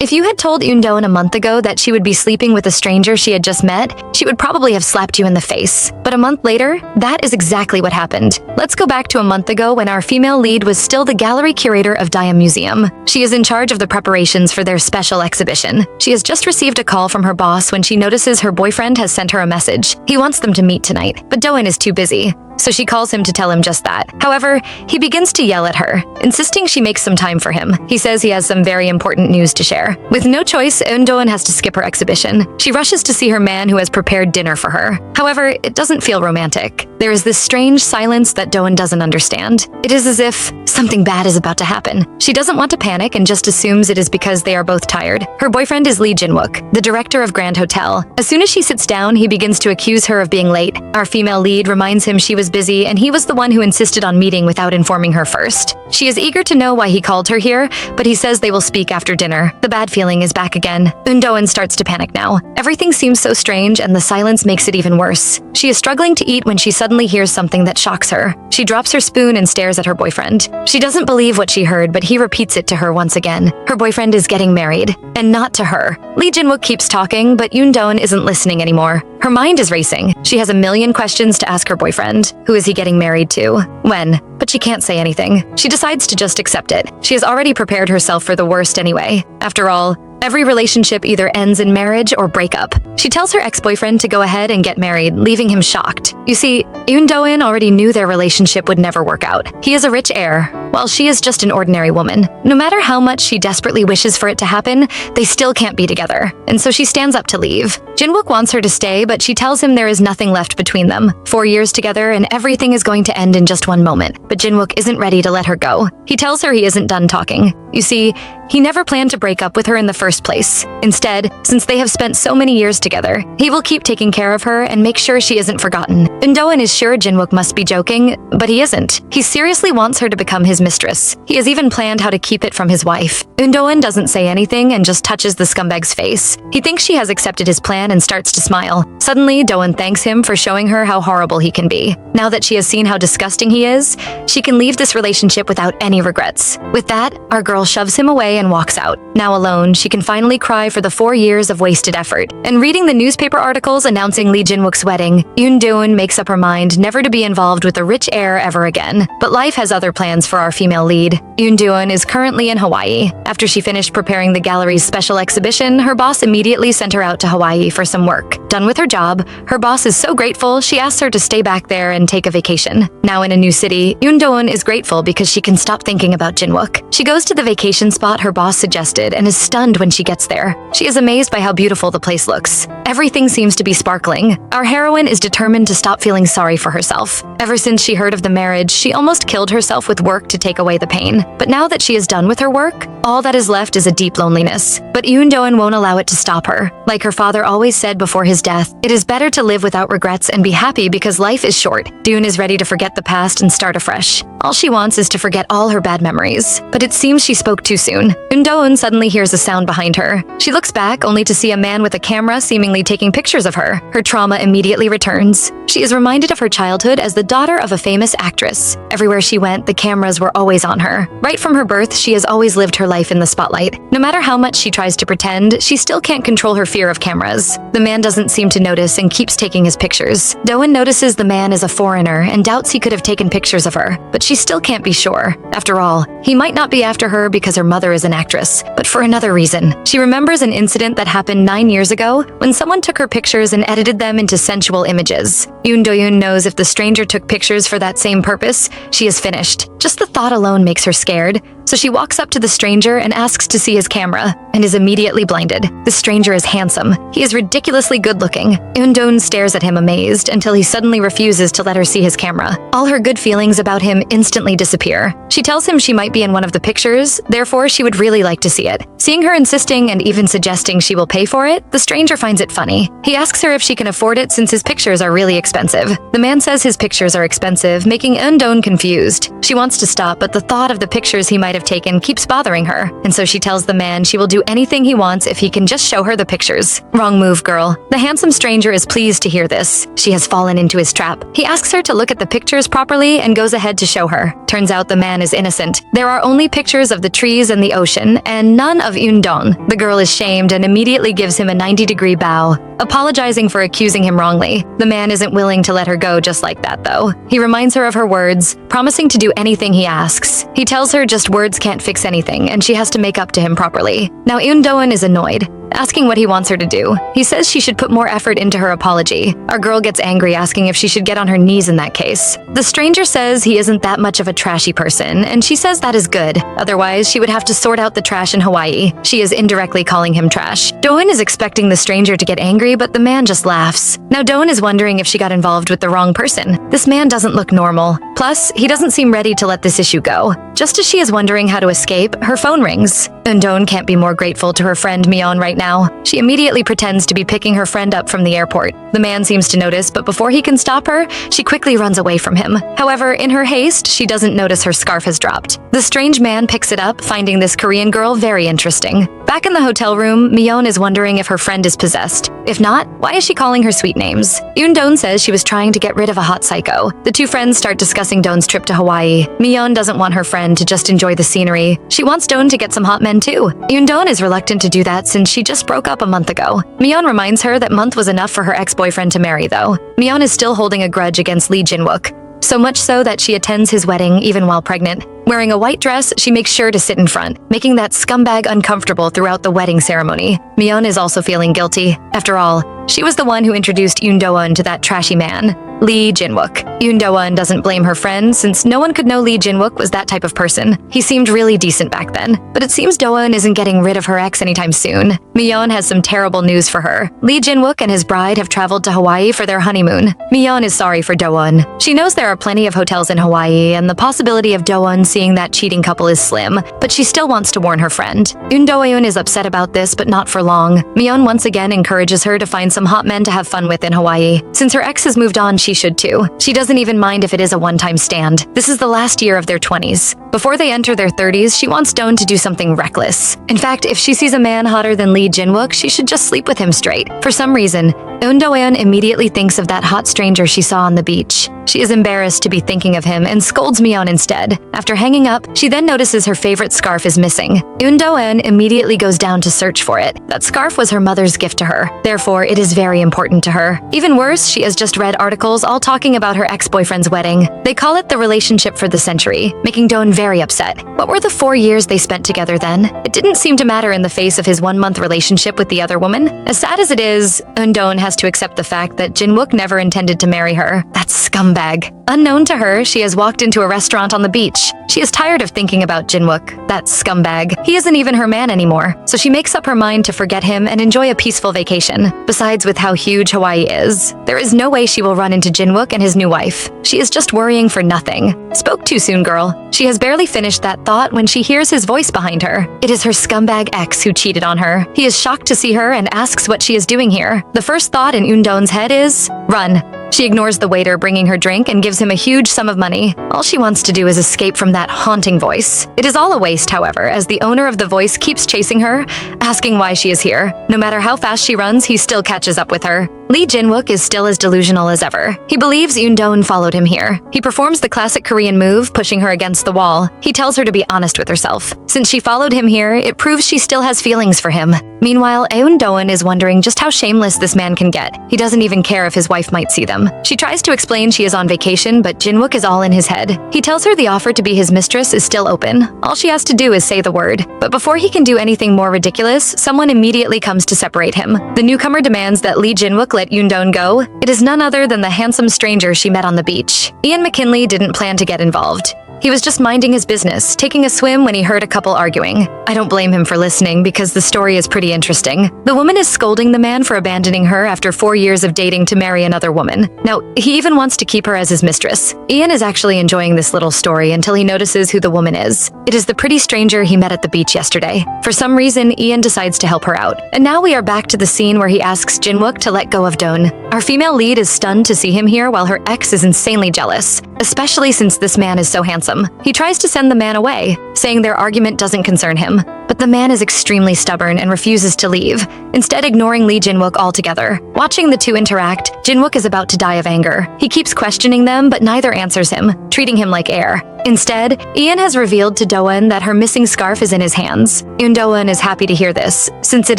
If you had told Undoen a month ago that she would be sleeping with a stranger she had just met, she would probably have slapped you in the face. But a month later, that is exactly what happened. Let's go back to a month ago when our female lead was still the gallery curator of Daya Museum. She is in charge of the preparations for their special exhibition. She has just received a call from her boss when she notices her boyfriend has sent her a message. He wants them to meet tonight, but Doen is too busy. So she calls him to tell him just that. However, he begins to yell at her, insisting she makes some time for him. He says he has some very important news to share. With no choice, Undoen has to skip her exhibition. She rushes to see her man who has prepared dinner for her. However, it doesn't feel romantic. There is this strange silence that Doen doesn't understand. It is as if something bad is about to happen. She doesn't want to panic and just assumes it is because they are both tired. Her boyfriend is Lee Jinwook, the director of Grand Hotel. As soon as she sits down, he begins to accuse her of being late. Our female lead reminds him she was busy and he was the one who insisted on meeting without informing her first. She is eager to know why he called her here, but he says they will speak after dinner. The bad feeling is back again. Undoen starts to panic now. Everything seems so strange and the silence makes it even worse. She is struggling to eat when she suddenly hears something that shocks her. She drops her spoon and stares at her boyfriend. She doesn't believe what she heard, but he repeats it to her once again. Her boyfriend is getting married, and not to her. Lee Jinwook keeps talking, but Undoen isn't listening anymore. Her mind is racing. She has a million questions to ask her boyfriend. Who is he getting married to? When? But she can't say anything. She decides to just accept it. She has already prepared herself for the worst anyway. After all, every relationship either ends in marriage or breakup. She tells her ex-boyfriend to go ahead and get married, leaving him shocked. You see, Undoen already knew their relationship would never work out. He is a rich heir, while she is just an ordinary woman. No matter how much she desperately wishes for it to happen, they still can't be together. And so she stands up to leave. Jinwook wants her to stay, but she tells him there is nothing left between them. 4 years together and everything is going to end in just one moment. But Jinwook isn't ready to let her go. He tells her he isn't done talking. You see, he never planned to break up with her in the first place. Instead, since they have spent so many years together, he will keep taking care of her and make sure she isn't forgotten. Undoen is sure Jinwook must be joking, but he isn't. He seriously wants her to become his mistress. He has even planned how to keep it from his wife. Undoen doesn't say anything and just touches the scumbag's face. He thinks she has accepted his plan and starts to smile. Suddenly, Doen thanks him for showing her how horrible he can be. Now that she has seen how disgusting he is, she can leave this relationship without any regrets. With that, our girl shoves him away and walks out. Now alone, she can finally cry for the 4 years of wasted effort. And reading the newspaper articles announcing Lee Jinwook's wedding, Undoen makes up her mind never to be involved with a rich heir ever again. But life has other plans for our female lead. Undoen is currently in Hawaii. After she finished preparing the gallery's special exhibition, her boss immediately sent her out to Hawaii for some work. Done with her job, her boss is so grateful she asks her to stay back there and take a vacation. Now in a new city, Undoen is grateful because she can stop thinking about Jinwook. She goes to the vacation spot her boss suggested and is stunned when she gets there. She is amazed by how beautiful the place looks. Everything seems to be sparkling. Our heroine is determined to stop feeling sorry for herself. Ever since she heard of the marriage, she almost killed herself with work to take away the pain. But now that she is done with her work, all that is left is a deep loneliness. But Undoen won't allow it to stop her. Like her father always said before his death, it is better to live without regrets and be happy because life is short. Dune is ready to forget the past and start afresh. All she wants is to forget all her bad memories. But it seems she spoke too soon. Undoen suddenly hears a sound behind her. She looks back only to see a man with a camera seemingly taking pictures of her. Her trauma immediately returns. She is reminded of her childhood as the daughter of a famous actress. Everywhere she went, the cameras were always on her. Right from her birth, she has always lived her life in the spotlight. No matter how much she tries to pretend, she still can't control her fear of cameras. The man doesn't seem to notice and keeps taking his pictures. Doen notices the man is a foreigner and doubts he could have taken pictures of her, but she still can't be sure. After all, he might not be after her because her mother is an actress, but for another reason. She remembers an incident that happened 9 years ago when someone took her pictures and edited them into sensual images. Undoen knows if the stranger took pictures for that same purpose, she is finished. Just the thought alone makes her scared. So she walks up to the stranger and asks to see his camera, and is immediately blinded. The stranger is handsome. He is ridiculously good-looking. Undoen stares at him amazed until he suddenly refuses to let her see his camera. All her good feelings about him instantly disappear. She tells him she might be in one of the pictures, therefore she would really like to see it. Seeing her insisting and even suggesting she will pay for it, the stranger finds it funny. He asks her if she can afford it since his pictures are really expensive. The man says his pictures are expensive, making Undoen confused. She wants to stop, but the thought of the pictures he might might have taken keeps bothering her, and so she tells the man she will do anything he wants if he can just show her the pictures. Wrong move, girl. The handsome stranger is pleased to hear this. She has fallen into his trap. He asks her to look at the pictures properly and goes ahead to show her. Turns out the man is innocent. There are only pictures of the trees and the ocean, and none of Eun-dong. The girl is shamed and immediately gives him a 90-degree bow, apologizing for accusing him wrongly. The man isn't willing to let her go just like that, though. He reminds her of her words, promising to do anything he asks. He tells her just words can't fix anything, and she has to make up to him properly. Now Eun-dong is annoyed, asking what he wants her to do. He says she should put more effort into her apology. Our girl gets angry, asking if she should get on her knees in that case. The stranger says he isn't that much of a trashy person, and she says that is good. Otherwise, she would have to sort out the trash in Hawaii. She is indirectly calling him trash. Doan is expecting the stranger to get angry, but the man just laughs. Now Doan is wondering if she got involved with the wrong person. This man doesn't look normal. Plus, he doesn't seem ready to let this issue go. Just as she is wondering how to escape, her phone rings. And Doan can't be more grateful to her friend Myeon right now. She immediately pretends to be picking her friend up from the airport. The man seems to notice, but before he can stop her, she quickly runs away from him. However, in her haste, she doesn't notice her scarf has dropped. The strange man picks it up, finding this Korean girl very interesting. Back in the hotel room, Myeon is wondering if her friend is possessed. If not, why is she calling her sweet names? Eun-dong says she was trying to get rid of a hot psycho. The two friends start discussing Doan's trip to Hawaii. Myeon doesn't want her friend to just enjoy the scenery. She wants Doan to get some hot men too. Eun-dong is reluctant to do that since she just broke up a month ago. Myeon reminds her that month was enough for her ex-boyfriend to marry though. Myeon is still holding a grudge against Lee Jin-wook. So much so that she attends his wedding even while pregnant. Wearing a white dress, she makes sure to sit in front, making that scumbag uncomfortable throughout the wedding ceremony. Myeon is also feeling guilty. After all, she was the one who introduced Eun-dong to that trashy man, Lee Jin-wook. Eun-dong doesn't blame her friend since no one could know Lee Jin-wook was that type of person. He seemed really decent back then, but it seems Doan isn't getting rid of her ex anytime soon. Myeon has some terrible news for her. Lee Jin-wook and his bride have traveled to Hawaii for their honeymoon. Myeon is sorry for Doan. She knows there are plenty of hotels in Hawaii and the possibility of Doan seeing that cheating couple is slim, but she still wants to warn her friend. Eun-dong is upset about this, but not for long. Myeon once again encourages her to find some hot men to have fun with in Hawaii. Since her ex has moved on, she should too. She doesn't even mind if it is a one-time stand. This is the last year of their 20s. Before they enter their 30s, she wants Doan to do something reckless. In fact, if she sees a man hotter than Lee Jin-wook, she should just sleep with him straight. For some reason, Eun-dong immediately thinks of that hot stranger she saw on the beach. She is embarrassed to be thinking of him and scolds Myeon instead. After hanging up, she then notices her favorite scarf is missing. Eun-dong immediately goes down to search for it. That scarf was her mother's gift to her. Therefore, it is very important to her. Even worse, she has just read articles all talking about her ex-boyfriend's wedding. They call it the relationship for the century, making Doan very upset. What were the 4 years they spent together then? It didn't seem to matter in the face of his 1-month relationship with the other woman. As sad as it is, Eun-dong has to accept the fact that Jin-wook never intended to marry her. That scumbag. Unknown to her, she has walked into a restaurant on the beach. She is tired of thinking about Jin-wook, that scumbag. He isn't even her man anymore, so she makes up her mind to forget him and enjoy a peaceful vacation. Besides, with how huge Hawaii is, there is no way she will run into Jin-wook and his new wife. She is just worrying for nothing. Spoke too soon, girl. She has barely finished that thought when she hears his voice behind her. It is her scumbag ex who cheated on her. He is shocked to see her and asks what she is doing here. The first thought in Eun-dong's head is, run. She ignores the waiter bringing her drink and gives him a huge sum of money. All she wants to do is escape from that haunting voice. It is all a waste, however, as the owner of the voice keeps chasing her, asking why she is here. No matter how fast she runs, he still catches up with her. Lee Jin-wook is still as delusional as ever. He believes Eun-dong followed him here. He performs the classic Korean move, pushing her against the wall. He tells her to be honest with herself. Since she followed him here, it proves she still has feelings for him. Meanwhile, Eun-dong is wondering just how shameless this man can get. He doesn't even care if his wife might see them. She tries to explain she is on vacation, but Jin-wook is all in his head. He tells her the offer to be his mistress is still open. All she has to do is say the word. But before he can do anything more ridiculous, someone immediately comes to separate him. The newcomer demands that Lee Jin-wook let Eun-dong go. It is none other than the handsome stranger she met on the beach. Ian McKinley didn't plan to get involved. He was just minding his business, taking a swim when he heard a couple arguing. I don't blame him for listening because the story is pretty interesting. The woman is scolding the man for abandoning her after 4 years of dating to marry another woman. Now, he even wants to keep her as his mistress. Ian is actually enjoying this little story until he notices who the woman is. It is the pretty stranger he met at the beach yesterday. For some reason, Ian decides to help her out. And now we are back to the scene where he asks Jin-wook to let go of Doan. Our female lead is stunned to see him here while her ex is insanely jealous. especially since this man is so handsome. He tries to send the man away, saying their argument doesn't concern him. But the man is extremely stubborn and refuses to leave, instead ignoring Lee Jinwook altogether. Watching the two interact, Jinwook is about to die of anger. He keeps questioning them, but neither answers him, treating him like air. Instead, Ian has revealed to Doeun that her missing scarf is in his hands. Doeun is happy to hear this, since it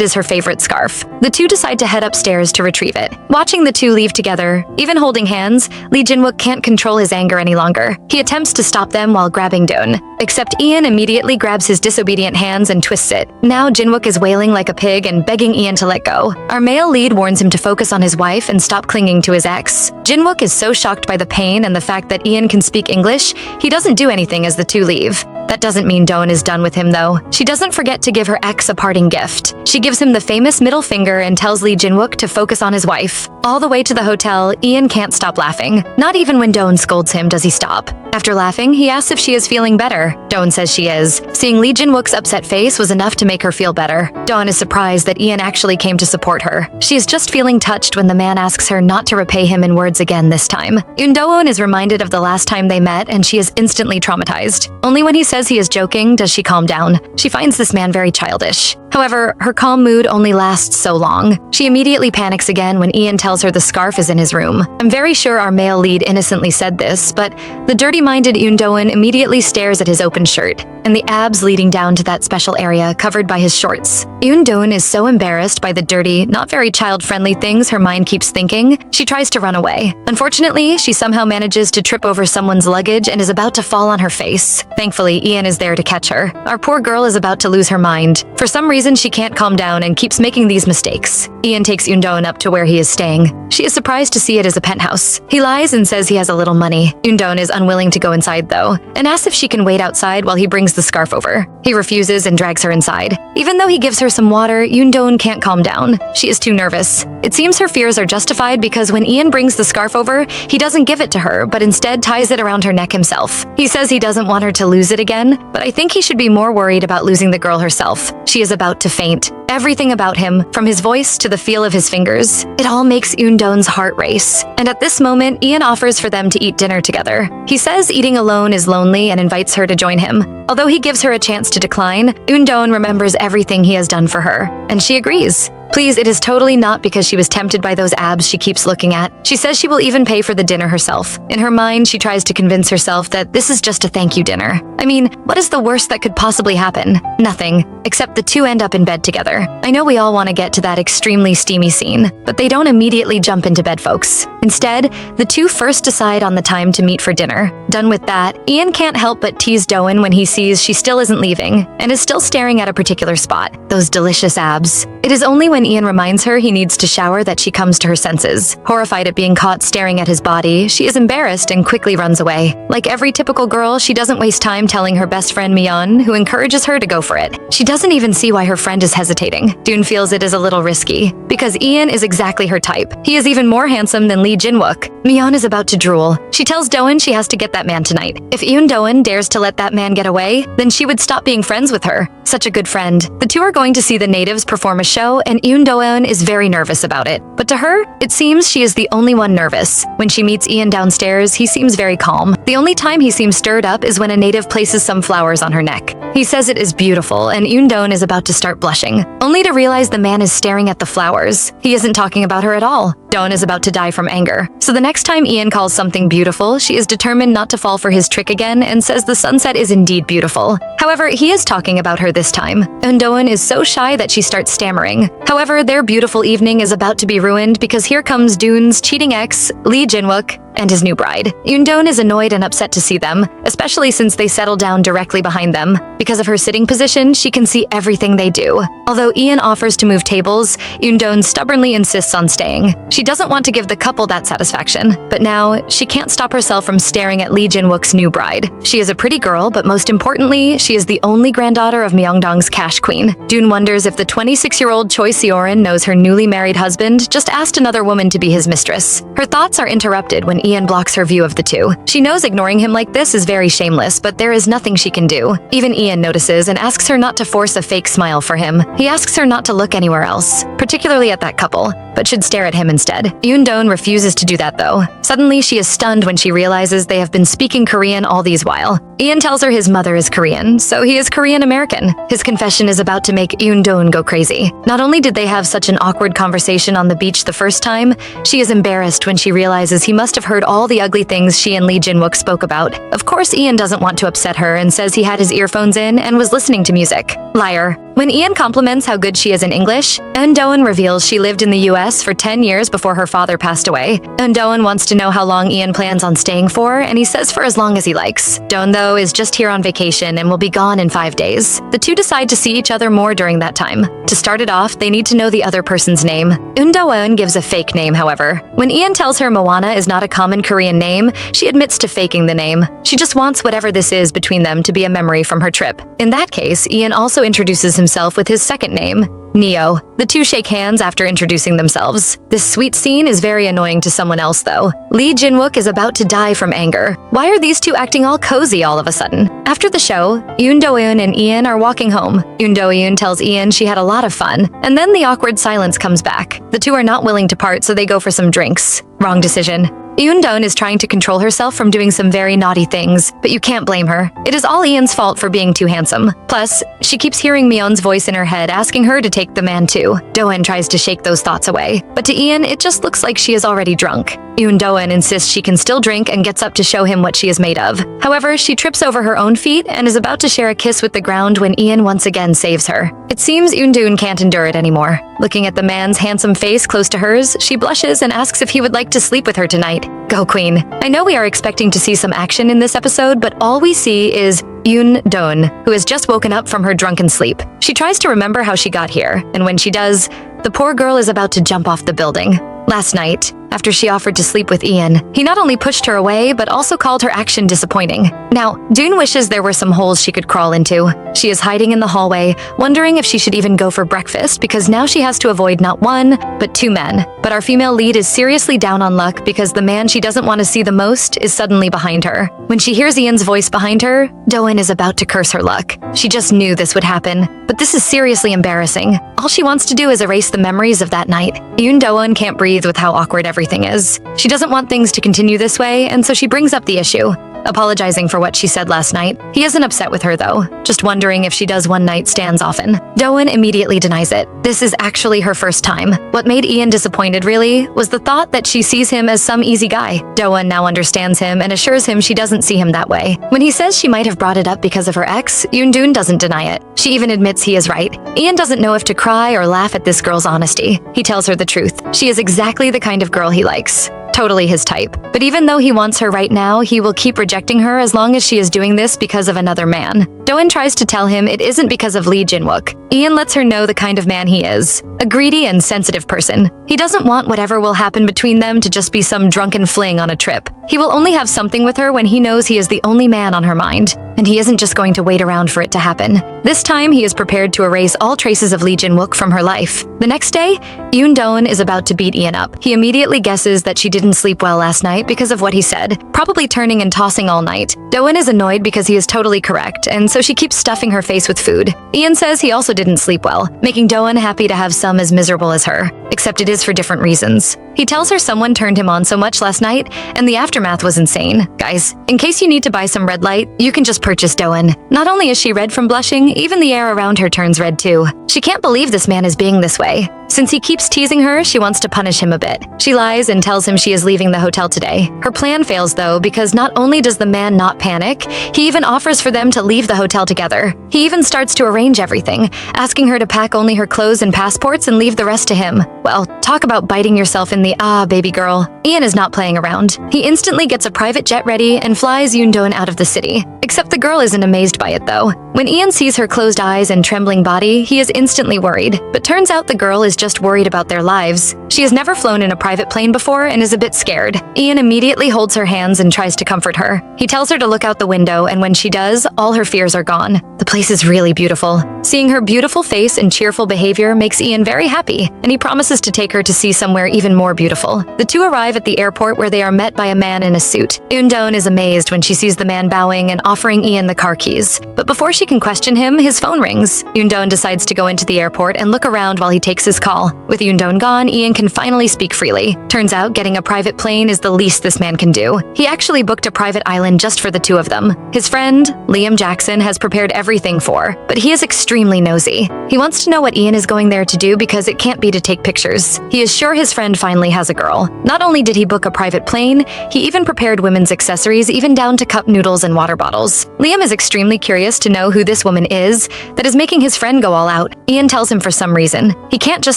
is her favorite scarf. The two decide to head upstairs to retrieve it. Watching the two leave together, even holding hands, Lee Jinwook can't control his anger any longer. He attempts to stop them while grabbing Doeun, except Ian immediately grabs his disobedient hands and twists it. Now Jinwook is wailing like a pig and begging Ian to let go. Our male lead warns him to focus on his wife and stop clinging to his ex. Jinwook is so shocked by the pain and the fact that Ian can speak English, he doesn't do anything as the two leave. That doesn't mean Doeun is done with him though. She doesn't forget to give her ex a parting gift. She gives him the famous middle finger and tells Lee Jinwook to focus on his wife. All the way to the hotel, Ian can't stop laughing. Not even when Doeun scolds him does he stop. After laughing, he asks if she is feeling better. Doeun says she is. Seeing Lee Jinwook's upset face was enough to make her feel better. Doeun is surprised that Ian actually came to support her. She is just feeling touched when the man asks her not to repay him in words again this time. Doeun is reminded of the last time they met and she is instantly traumatized. Only when he says he is joking does she calm down. She finds this man very childish. However, her calm mood only lasts so long. She immediately panics again when Ian tells her the scarf is in his room. I'm very sure our male lead innocently said this, but the dirty-minded Doeun immediately stares at his open shirt and the abs leading down to that special area covered by his shorts. Doeun is so embarrassed by the dirty, not very child-friendly things her mind keeps thinking, she tries to run away. Unfortunately, she somehow manages to trip over someone's luggage and is about to fall on her face. Thankfully, Ian is there to catch her. Our poor girl is about to lose her mind. For some reason, she can't calm down and keeps making these mistakes. Ian takes Doeun up to where he is staying. She is surprised to see it as a penthouse. He lies and says he has a little money. Doeun is unwilling to go inside though, and asks if she can wait outside while he brings the scarf over. He refuses and drags her inside. Even though he gives her some water, Doeun can't calm down. She is too nervous. It seems her fears are justified because when Ian brings the scarf over, he doesn't give it to her, but instead ties it around her neck himself. He says he doesn't want her to lose it again, but I think he should be more worried about losing the girl herself. She is about to faint. Everything about him, from his voice to the feel of his fingers, it all makes Doeun's heart race. And at this moment, Ian offers for them to eat dinner together. He says eating alone is lonely and invites her to join him. Although he gives her a chance to decline, Doeun remembers everything he has done for her, and she agrees. Please, it is totally not because she was tempted by those abs she keeps looking at. She says she will even pay for the dinner herself. In her mind, she tries to convince herself that this is just a thank you dinner. I mean, what is the worst that could possibly happen? Nothing, except the two end up in bed together. I know we all want to get to that extremely steamy scene, but they don't immediately jump into bed, folks. Instead, the two first decide on the time to meet for dinner. Done with that, Ian can't help but tease Doeun when he sees she still isn't leaving and is still staring at a particular spot, those delicious abs. It is only when Ian reminds her he needs to shower that she comes to her senses. Horrified at being caught staring at his body, she is embarrassed and quickly runs away. Like every typical girl, she doesn't waste time telling her best friend Miyeon, who encourages her to go for it. She doesn't even see why her friend is hesitating. Doon feels it is a little risky, because Ian is exactly her type. He is even more handsome than Lee Jinwook. Miyeon is about to drool. She tells Doeun she has to get that man tonight. If Doeun dares to let that man get away, then she would stop being friends with her. Such a good friend. The two are going to see the natives perform a show, and Doeun is very nervous about it. But to her, it seems she is the only one nervous. When she meets Ian downstairs, he seems very calm. The only time he seems stirred up is when a native places some flowers on her neck. He says it is beautiful, and Doeun is about to start blushing, only to realize the man is staring at the flowers. He isn't talking about her at all. Doeun is about to die from anger. So the next time Ian calls something beautiful, she is determined not to fall for his trick again and says the sunset is indeed beautiful. However, he is talking about her this time, and Doeun is so shy that she starts stammering. However, their beautiful evening is about to be ruined because here comes Doon's cheating ex, Lee Jinwook, and his new bride. Doeun is annoyed and upset to see them, especially since they settle down directly behind them. Because of her sitting position, she can see everything they do. Although Ian offers to move tables, Doeun stubbornly insists on staying. She doesn't want to give the couple that satisfaction, but now she can't stop herself from staring at Lee Jinwook's new bride. She is a pretty girl, but most importantly, she is the only granddaughter of Myeongdong's cash queen. Doon wonders if the 26-year-old Choi Seorin knows her newly married husband just asked another woman to be his mistress. Her thoughts are interrupted when Ian blocks her view of the two. She knows ignoring him like this is very shameless, but there is nothing she can do. Even Ian notices and asks her not to force a fake smile for him. He asks her not to look anywhere else, particularly at that couple, but should stare at him instead. Yoon-don refuses to do that though. Suddenly, she is stunned when she realizes they have been speaking Korean all these while. Ian tells her his mother is Korean, so he is Korean American. His confession is about to make Yoon-don go crazy. Not only did they have such an awkward conversation on the beach the first time, she is embarrassed when she realizes he must have heard all the ugly things she and Lee Jin-wook spoke about. Of course, Ian doesn't want to upset her and says he had his earphones in and was listening to music. Liar. When Ian compliments how good she is in English, Eun-doan reveals she lived in the US for 10 years before her father passed away. Eun-doan wants to know how long Ian plans on staying for, and he says for as long as he likes. Doan, though, is just here on vacation and will be gone in 5 days. The two decide to see each other more during that time. To start it off, they need to know the other person's name. Eun-doan gives a fake name, however. When Ian tells her Moana is not a common Korean name, she admits to faking the name. She just wants whatever this is between them to be a memory from her trip. In that case, Ian also introduces himself with his second name, Neo. The two shake hands after introducing themselves. This sweet scene is very annoying to someone else though. Lee Jin-wook is about to die from anger. Why are these two acting all cozy all of a sudden? After the show, Yoon Do-eun and Ian are walking home. Yoon Do-eun tells Ian she had a lot of fun, and then the awkward silence comes back. The two are not willing to part, so they go for some drinks. Wrong decision. Yoon-don is trying to control herself from doing some very naughty things, but you can't blame her. It is all Ian's fault for being too handsome. Plus, she keeps hearing Myeon's voice in her head asking her to take the man too. Do-eun tries to shake those thoughts away, but to Ian, it just looks like she is already drunk. Yoon-do-eun insists she can still drink and gets up to show him what she is made of. However, she trips over her own feet and is about to share a kiss with the ground when Ian once again saves her. It seems Yoon-doon can't endure it anymore. Looking at the man's handsome face close to hers, she blushes and asks if he would like to sleep with her tonight. Go, queen. I know we are expecting to see some action in this episode, but all we see is Yoon-don, who has just woken up from her drunken sleep. She tries to remember how she got here, and when she does, the poor girl is about to jump off the building. Last night, after she offered to sleep with Ian, he not only pushed her away, but also called her action disappointing. Now, Doon wishes there were some holes she could crawl into. She is hiding in the hallway, wondering if she should even go for breakfast because now she has to avoid not one, but two men. But our female lead is seriously down on luck because the man she doesn't want to see the most is suddenly behind her. When she hears Ian's voice behind her, Do-eun is about to curse her luck. She just knew this would happen, but this is seriously embarrassing. All she wants to do is erase the memories of that night. Yoon Do-eun can't breathe with how awkward everything is. She doesn't want things to continue this way, and so she brings up the issue, apologizing for what she said last night. He isn't upset with her though, just wondering if she does one-night stands often. Do-eun immediately denies it. This is actually her first time. What made Ian disappointed really was the thought that she sees him as some easy guy. Do-eun now understands him and assures him she doesn't see him that way. When he says she might have brought it up because of her ex, Yoon-doon doesn't deny it. She even admits he is right. Ian doesn't know if to cry or laugh at this girl's honesty. He tells her the truth. She is exactly the kind of girl he likes. Totally his type. But even though he wants her right now, he will keep rejecting her as long as she is doing this because of another man. Do-eun tries to tell him it isn't because of Lee Jin-wook. Ian lets her know the kind of man he is. A greedy and sensitive person. He doesn't want whatever will happen between them to just be some drunken fling on a trip. He will only have something with her when he knows he is the only man on her mind. And he isn't just going to wait around for it to happen. This time, he is prepared to erase all traces of Lee Jin-wook from her life. The next day, Yoon Do-eun is about to beat Ian up. He immediately guesses that she didn't sleep well last night because of what he said, probably turning and tossing all night. Do-eun is annoyed because he is totally correct, and so she keeps stuffing her face with food. Ian says he also didn't sleep well, making Do-eun happy to have some as miserable as her, except it is for different reasons. He tells her someone turned him on so much last night, and the aftermath was insane. Guys, in case you need to buy some red light, you can just purchase Do-eun. Not only is she red from blushing, even the air around her turns red too. She can't believe this man is being this way. Since he keeps teasing her, she wants to punish him a bit. She lies and tells him she is leaving the hotel today. Her plan fails though, because not only does the man not panic, he even offers for them to leave the hotel together. He even starts to arrange everything, asking her to pack only her clothes and passports and leave the rest to him. Well, talk about biting yourself in the baby girl. Ian is not playing around. He instantly gets a private jet ready and flies Yoon-doon out of the city. Except the girl isn't amazed by it though. When Ian sees her closed eyes and trembling body, he is instantly worried. But turns out the girl is just worried about their lives. She has never flown in a private plane before and is a bit scared. Ian immediately holds her hands and tries to comfort her. He tells her to look out the window, and when she does, all her fears are gone. The place is really beautiful. Seeing her beautiful face and cheerful behavior makes Ian very happy, and he promises to take her to see somewhere even more beautiful. The two arrive at the airport where they are met by a man in a suit. Yoon-doon is amazed when she sees the man bowing and offering Ian the car keys. But before she can question him, his phone rings. Yoon-doon decides to go into the airport and look around while he takes his call. With Yoon-don gone, Ian can finally speak freely. Turns out getting a private plane is the least this man can do. He actually booked a private island just for the two of them. His friend, Liam Jackson, has prepared everything for, but he is extremely nosy. He wants to know what Ian is going there to do because it can't be to take pictures. He is sure his friend finally has a girl. Not only did he book a private plane, he even prepared women's accessories, even down to cup noodles and water bottles. Liam is extremely curious to know who this woman is that is making his friend go all out. Ian tells him for some reason he can't just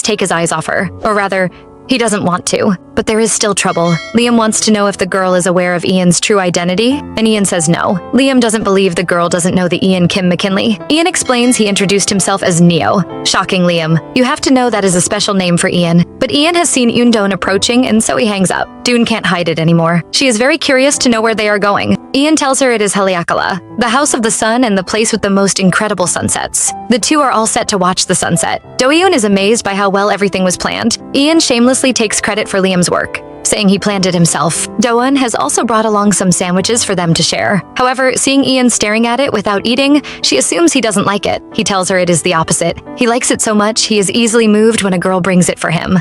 take his eyes off her, or rather, he doesn't want to. But there is still trouble. Liam wants to know if the girl is aware of Ian's true identity, and Ian says no. Liam doesn't believe the girl doesn't know the Ian Kim McKinley. Ian explains he introduced himself as Neo. Shocking Liam. You have to know that is a special name for Ian. But Ian has seen Yoon-don approaching, and so he hangs up. Doon can't hide it anymore. She is very curious to know where they are going. Ian tells her it is Haleakala, the house of the sun and the place with the most incredible sunsets. The two are all set to watch the sunset. Do-yoon is amazed by how well everything was planned. Ian shamelessly takes credit for Liam's work, saying he planned it himself. Do-eun has also brought along some sandwiches for them to share. However, seeing Ian staring at it without eating, she assumes he doesn't like it. He tells her it is the opposite. He likes it so much, he is easily moved when a girl brings it for him.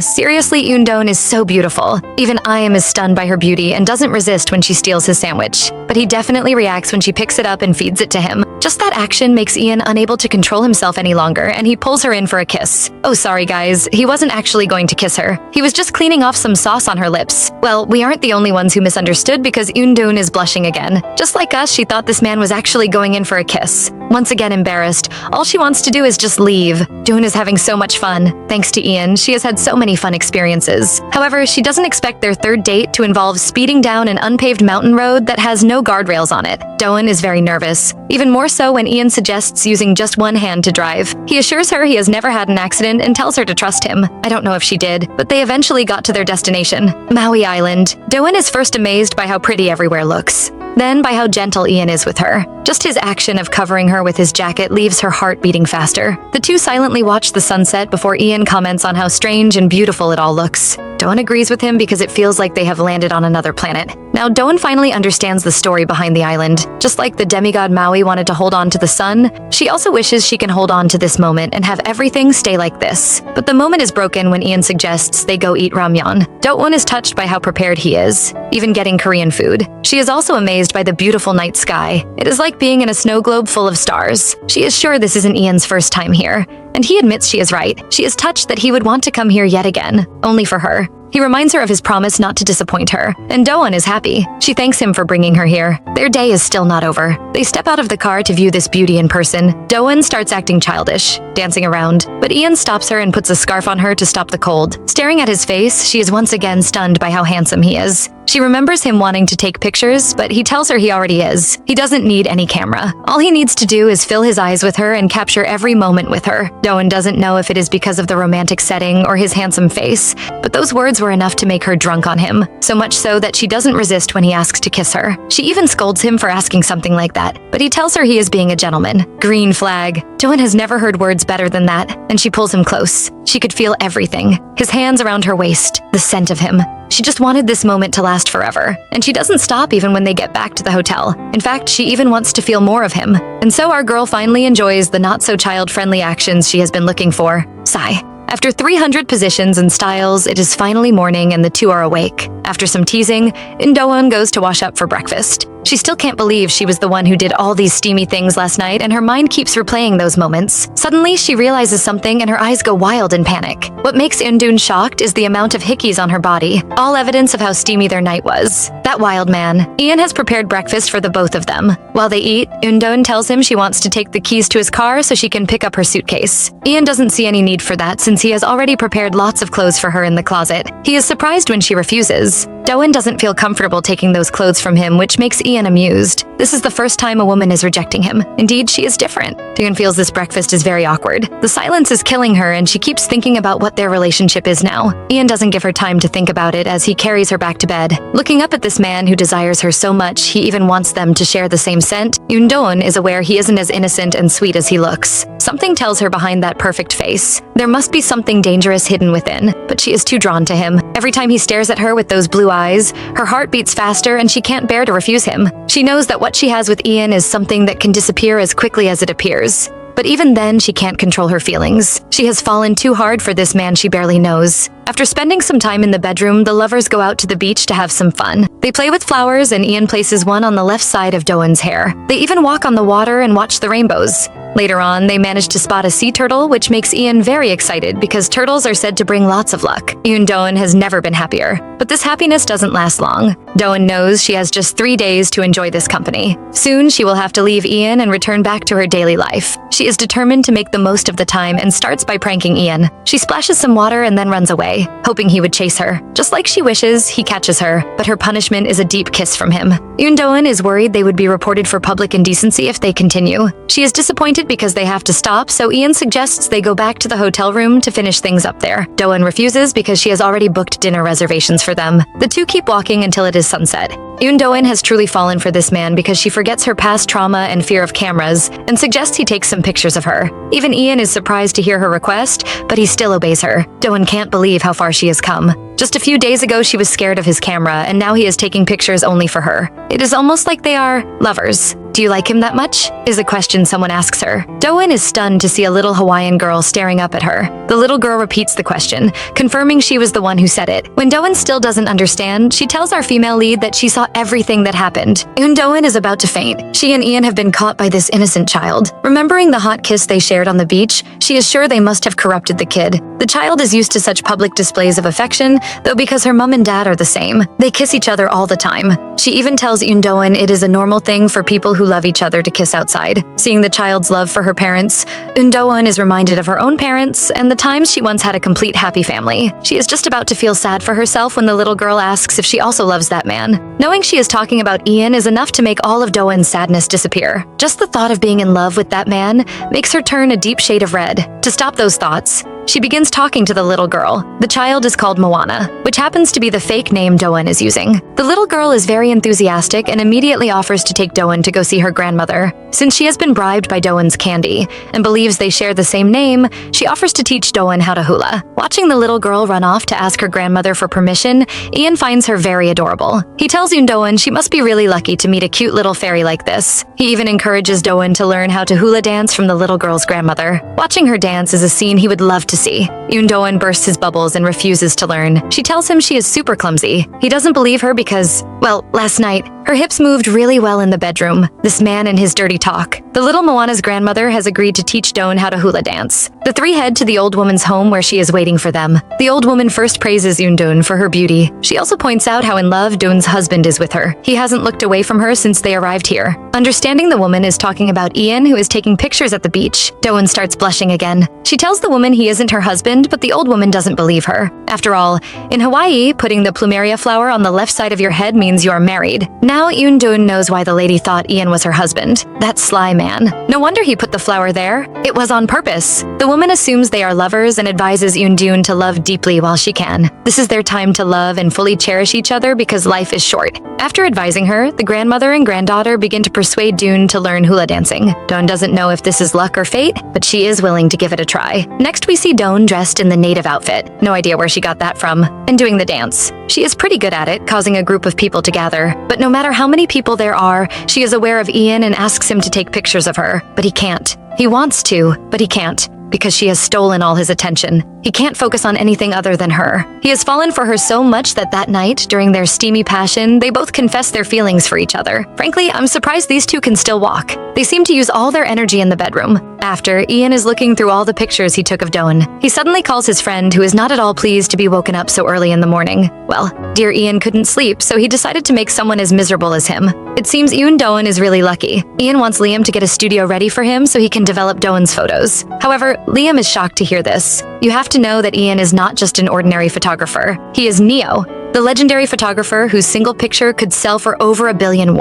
Seriously, Yoon-don is so beautiful. Even I am stunned by her beauty and doesn't resist when she steals his sandwich. But he definitely reacts when she picks it up and feeds it to him. Just that action makes Ian unable to control himself any longer, and he pulls her in for a kiss. Oh, sorry guys, he wasn't actually going to kiss her. He was just cleaning off some sauce on her lips. Well, we aren't the only ones who misunderstood because Yoon-don is blushing again. Just like us, she thought this man was actually going in for a kiss. Once again embarrassed, all she wants to do is just leave. Doon is having so much fun. Thanks to Ian, she has had so many fun experiences. However, she doesn't expect their third date to involve speeding down an unpaved mountain road that has no guardrails on it. Do-eun is very nervous, even more so when Ian suggests using just one hand to drive. He assures her he has never had an accident and tells her to trust him. I don't know if she did, but they eventually got to their destination, Maui Island. Do-eun is first amazed by how pretty everywhere looks, then by how gentle Ian is with her. Just his action of covering her with his jacket leaves her heart beating faster. The two silently watch the sunset before Ian comments on how strange and beautiful it all looks. Do-eun agrees with him because it feels like they have landed on another planet. Now, Do-eun finally understands the story behind the island. Just like the demigod Maui wanted to hold on to the sun, she also wishes she can hold on to this moment and have everything stay like this. But the moment is broken when Ian suggests they go eat ramyeon. Do-eun is touched by how prepared he is, even getting Korean food. She is also amazed by the beautiful night sky. It is like being in a snow globe full of stars. She is sure this isn't Ian's first time here, and he admits she is right. She is touched that he would want to come here yet again, only for her. He reminds her of his promise not to disappoint her, and Do-eun is happy. She thanks him for bringing her here. Their day is still not over. They step out of the car to view this beauty in person. Do-eun starts acting childish, dancing around, but Ian stops her and puts a scarf on her to stop the cold. Staring at his face, she is once again stunned by how handsome he is. She remembers him wanting to take pictures, but he tells her he already is. He doesn't need any camera. All he needs to do is fill his eyes with her and capture every moment with her. Do-eun doesn't know if it is because of the romantic setting or his handsome face, but those words were enough to make her drunk on him, so much so that she doesn't resist when he asks to kiss her. She even scolds him for asking something like that, but he tells her he is being a gentleman. Green flag. Do-eun has never heard words better than that, and she pulls him close. She could feel everything. His hands around her waist, the scent of him. She just wanted this moment to last forever, and she doesn't stop even when they get back to the hotel. In fact, she even wants to feel more of him. And so our girl finally enjoys the not-so-child-friendly actions she has been looking for. Sigh. After 300 positions and styles, it is finally morning and the two are awake. After some teasing, Do-eun goes to wash up for breakfast. She still can't believe she was the one who did all these steamy things last night, and her mind keeps replaying those moments. Suddenly, she realizes something and her eyes go wild in panic. What makes Yoon-don shocked is the amount of hickeys on her body, all evidence of how steamy their night was. That wild man. Ian has prepared breakfast for the both of them. While they eat, Yoon-don tells him she wants to take the keys to his car so she can pick up her suitcase. Ian doesn't see any need for that since he has already prepared lots of clothes for her in the closet. He is surprised when she refuses. Do-eun doesn't feel comfortable taking those clothes from him, which makes Ian amused. This is the first time a woman is rejecting him. Indeed, she is different. Do-eun feels this breakfast is very awkward. The silence is killing her, and she keeps thinking about what their relationship is now. Ian doesn't give her time to think about it as he carries her back to bed. Looking up at this man who desires her so much, he even wants them to share the same scent, Yoon-don is aware he isn't as innocent and sweet as he looks. Something tells her behind that perfect face. There must be something dangerous hidden within, but she is too drawn to him. Every time he stares at her with those blue eyes, her heart beats faster and she can't bear to refuse him. She knows that what she has with Ian is something that can disappear as quickly as it appears. But even then, she can't control her feelings. She has fallen too hard for this man she barely knows. After spending some time in the bedroom, the lovers go out to the beach to have some fun. They play with flowers and Ian places one on the left side of Do-eun's hair. They even walk on the water and watch the rainbows. Later on, they manage to spot a sea turtle, which makes Ian very excited because turtles are said to bring lots of luck. Do-eun has never been happier. But this happiness doesn't last long. Do-eun knows she has just 3 days to enjoy this company. Soon, she will have to leave Ian and return back to her daily life. She is determined to make the most of the time and starts by pranking Ian. She splashes some water and then runs away, hoping he would chase her. Just like she wishes, he catches her, but her punishment is a deep kiss from him. Do-eun is worried they would be reported for public indecency if they continue. She is disappointed because they have to stop, so Ian suggests they go back to the hotel room to finish things up there. Do-eun refuses because she has already booked dinner reservations for them. The two keep walking until it is sunset. Do-eun has truly fallen for this man because she forgets her past trauma and fear of cameras and suggests he takes some pictures of her. Even Ian is surprised to hear her request, but he still obeys her. Do-eun can't believe how far she has come. Just a few days ago, she was scared of his camera, and now he is taking pictures only for her. It is almost like they are lovers. Do you like him that much? Is a question someone asks her. Do-eun is stunned to see a little Hawaiian girl staring up at her. The little girl repeats the question, confirming she was the one who said it. When Do-eun still doesn't understand, she tells our female lead that she saw everything that happened. Do-eun is about to faint. She and Ian have been caught by this innocent child. Remembering the hot kiss they shared on the beach, she is sure they must have corrupted the kid. The child is used to such public displays of affection, though because her mom and dad are the same. They kiss each other all the time. She even tells Do-eun it is a normal thing for people who love each other to kiss outside. Seeing the child's love for her parents, Do-eun is reminded of her own parents and the times she once had a complete happy family. She is just about to feel sad for herself when the little girl asks if she also loves that man. Knowing she is talking about Ian is enough to make all of Do-eun's sadness disappear. Just the thought of being in love with that man makes her turn a deep shade of red. To stop those thoughts, she begins talking to the little girl. The child is called Moana, which happens to be the fake name Do-eun is using. The little girl is very enthusiastic and immediately offers to take Do-eun to go see her grandmother. Since she has been bribed by Do-eun's candy and believes they share the same name, she offers to teach Do-eun how to hula. Watching the little girl run off to ask her grandmother for permission, Ian finds her very adorable. He tells Do-eun she must be really lucky to meet a cute little fairy like this. He even encourages Do-eun to learn how to hula dance from the little girl's grandmother. Watching her dance is a scene he would love to see. Do-eun bursts his bubbles and refuses to learn. She tells him she is super clumsy. He doesn't believe her because, well, last night, her hips moved really well in the bedroom. This man and his dirty talk. The little Moana's grandmother has agreed to teach Do-eun how to hula dance. The three head to the old woman's home where she is waiting for them. The old woman first praises Do-eun for her beauty. She also points out how in love Do-eun's husband is with her. He hasn't looked away from her since they arrived here. Understanding the woman is talking about Ian, who is taking pictures at the beach, Do-eun starts blushing again. She tells the woman he isn't her husband, but the old woman doesn't believe her. After all, in Hawaii, putting the plumeria flower on the left side of your head means you are married. Now Do-eun knows why the lady thought Ian was her husband. That sly man. No wonder he put the flower there. It was on purpose. The woman assumes they are lovers and advises Do-eun to love deeply while she can. This is their time to love and fully cherish each other because life is short. After advising her, the grandmother and granddaughter begin to persuade Do-eun to learn hula dancing. Do-eun doesn't know if this is luck or fate, but she is willing to give it a try. Next, we see Do-eun dressed in the native outfit. No idea where she got that from. And doing the dance. She is pretty good at it, causing a group of people to gather. But no matter how many people there are, she is aware of Ian and asks him to take pictures of her. But he can't. He wants to, but he can't. Because she has stolen all his attention. He can't focus on anything other than her. He has fallen for her so much that night, during their steamy passion, they both confess their feelings for each other. Frankly, I'm surprised these two can still walk. They seem to use all their energy in the bedroom. After, Ian is looking through all the pictures he took of Do-eun. He suddenly calls his friend, who is not at all pleased to be woken up so early in the morning. Well, dear Ian couldn't sleep, so he decided to make someone as miserable as him. It seems Do-eun is really lucky. Ian wants Liam to get a studio ready for him so he can develop Do-eun's photos. However, Liam is shocked to hear this. You have to know that Ian is not just an ordinary photographer. He is Neo, the legendary photographer whose single picture could sell for over $1 billion.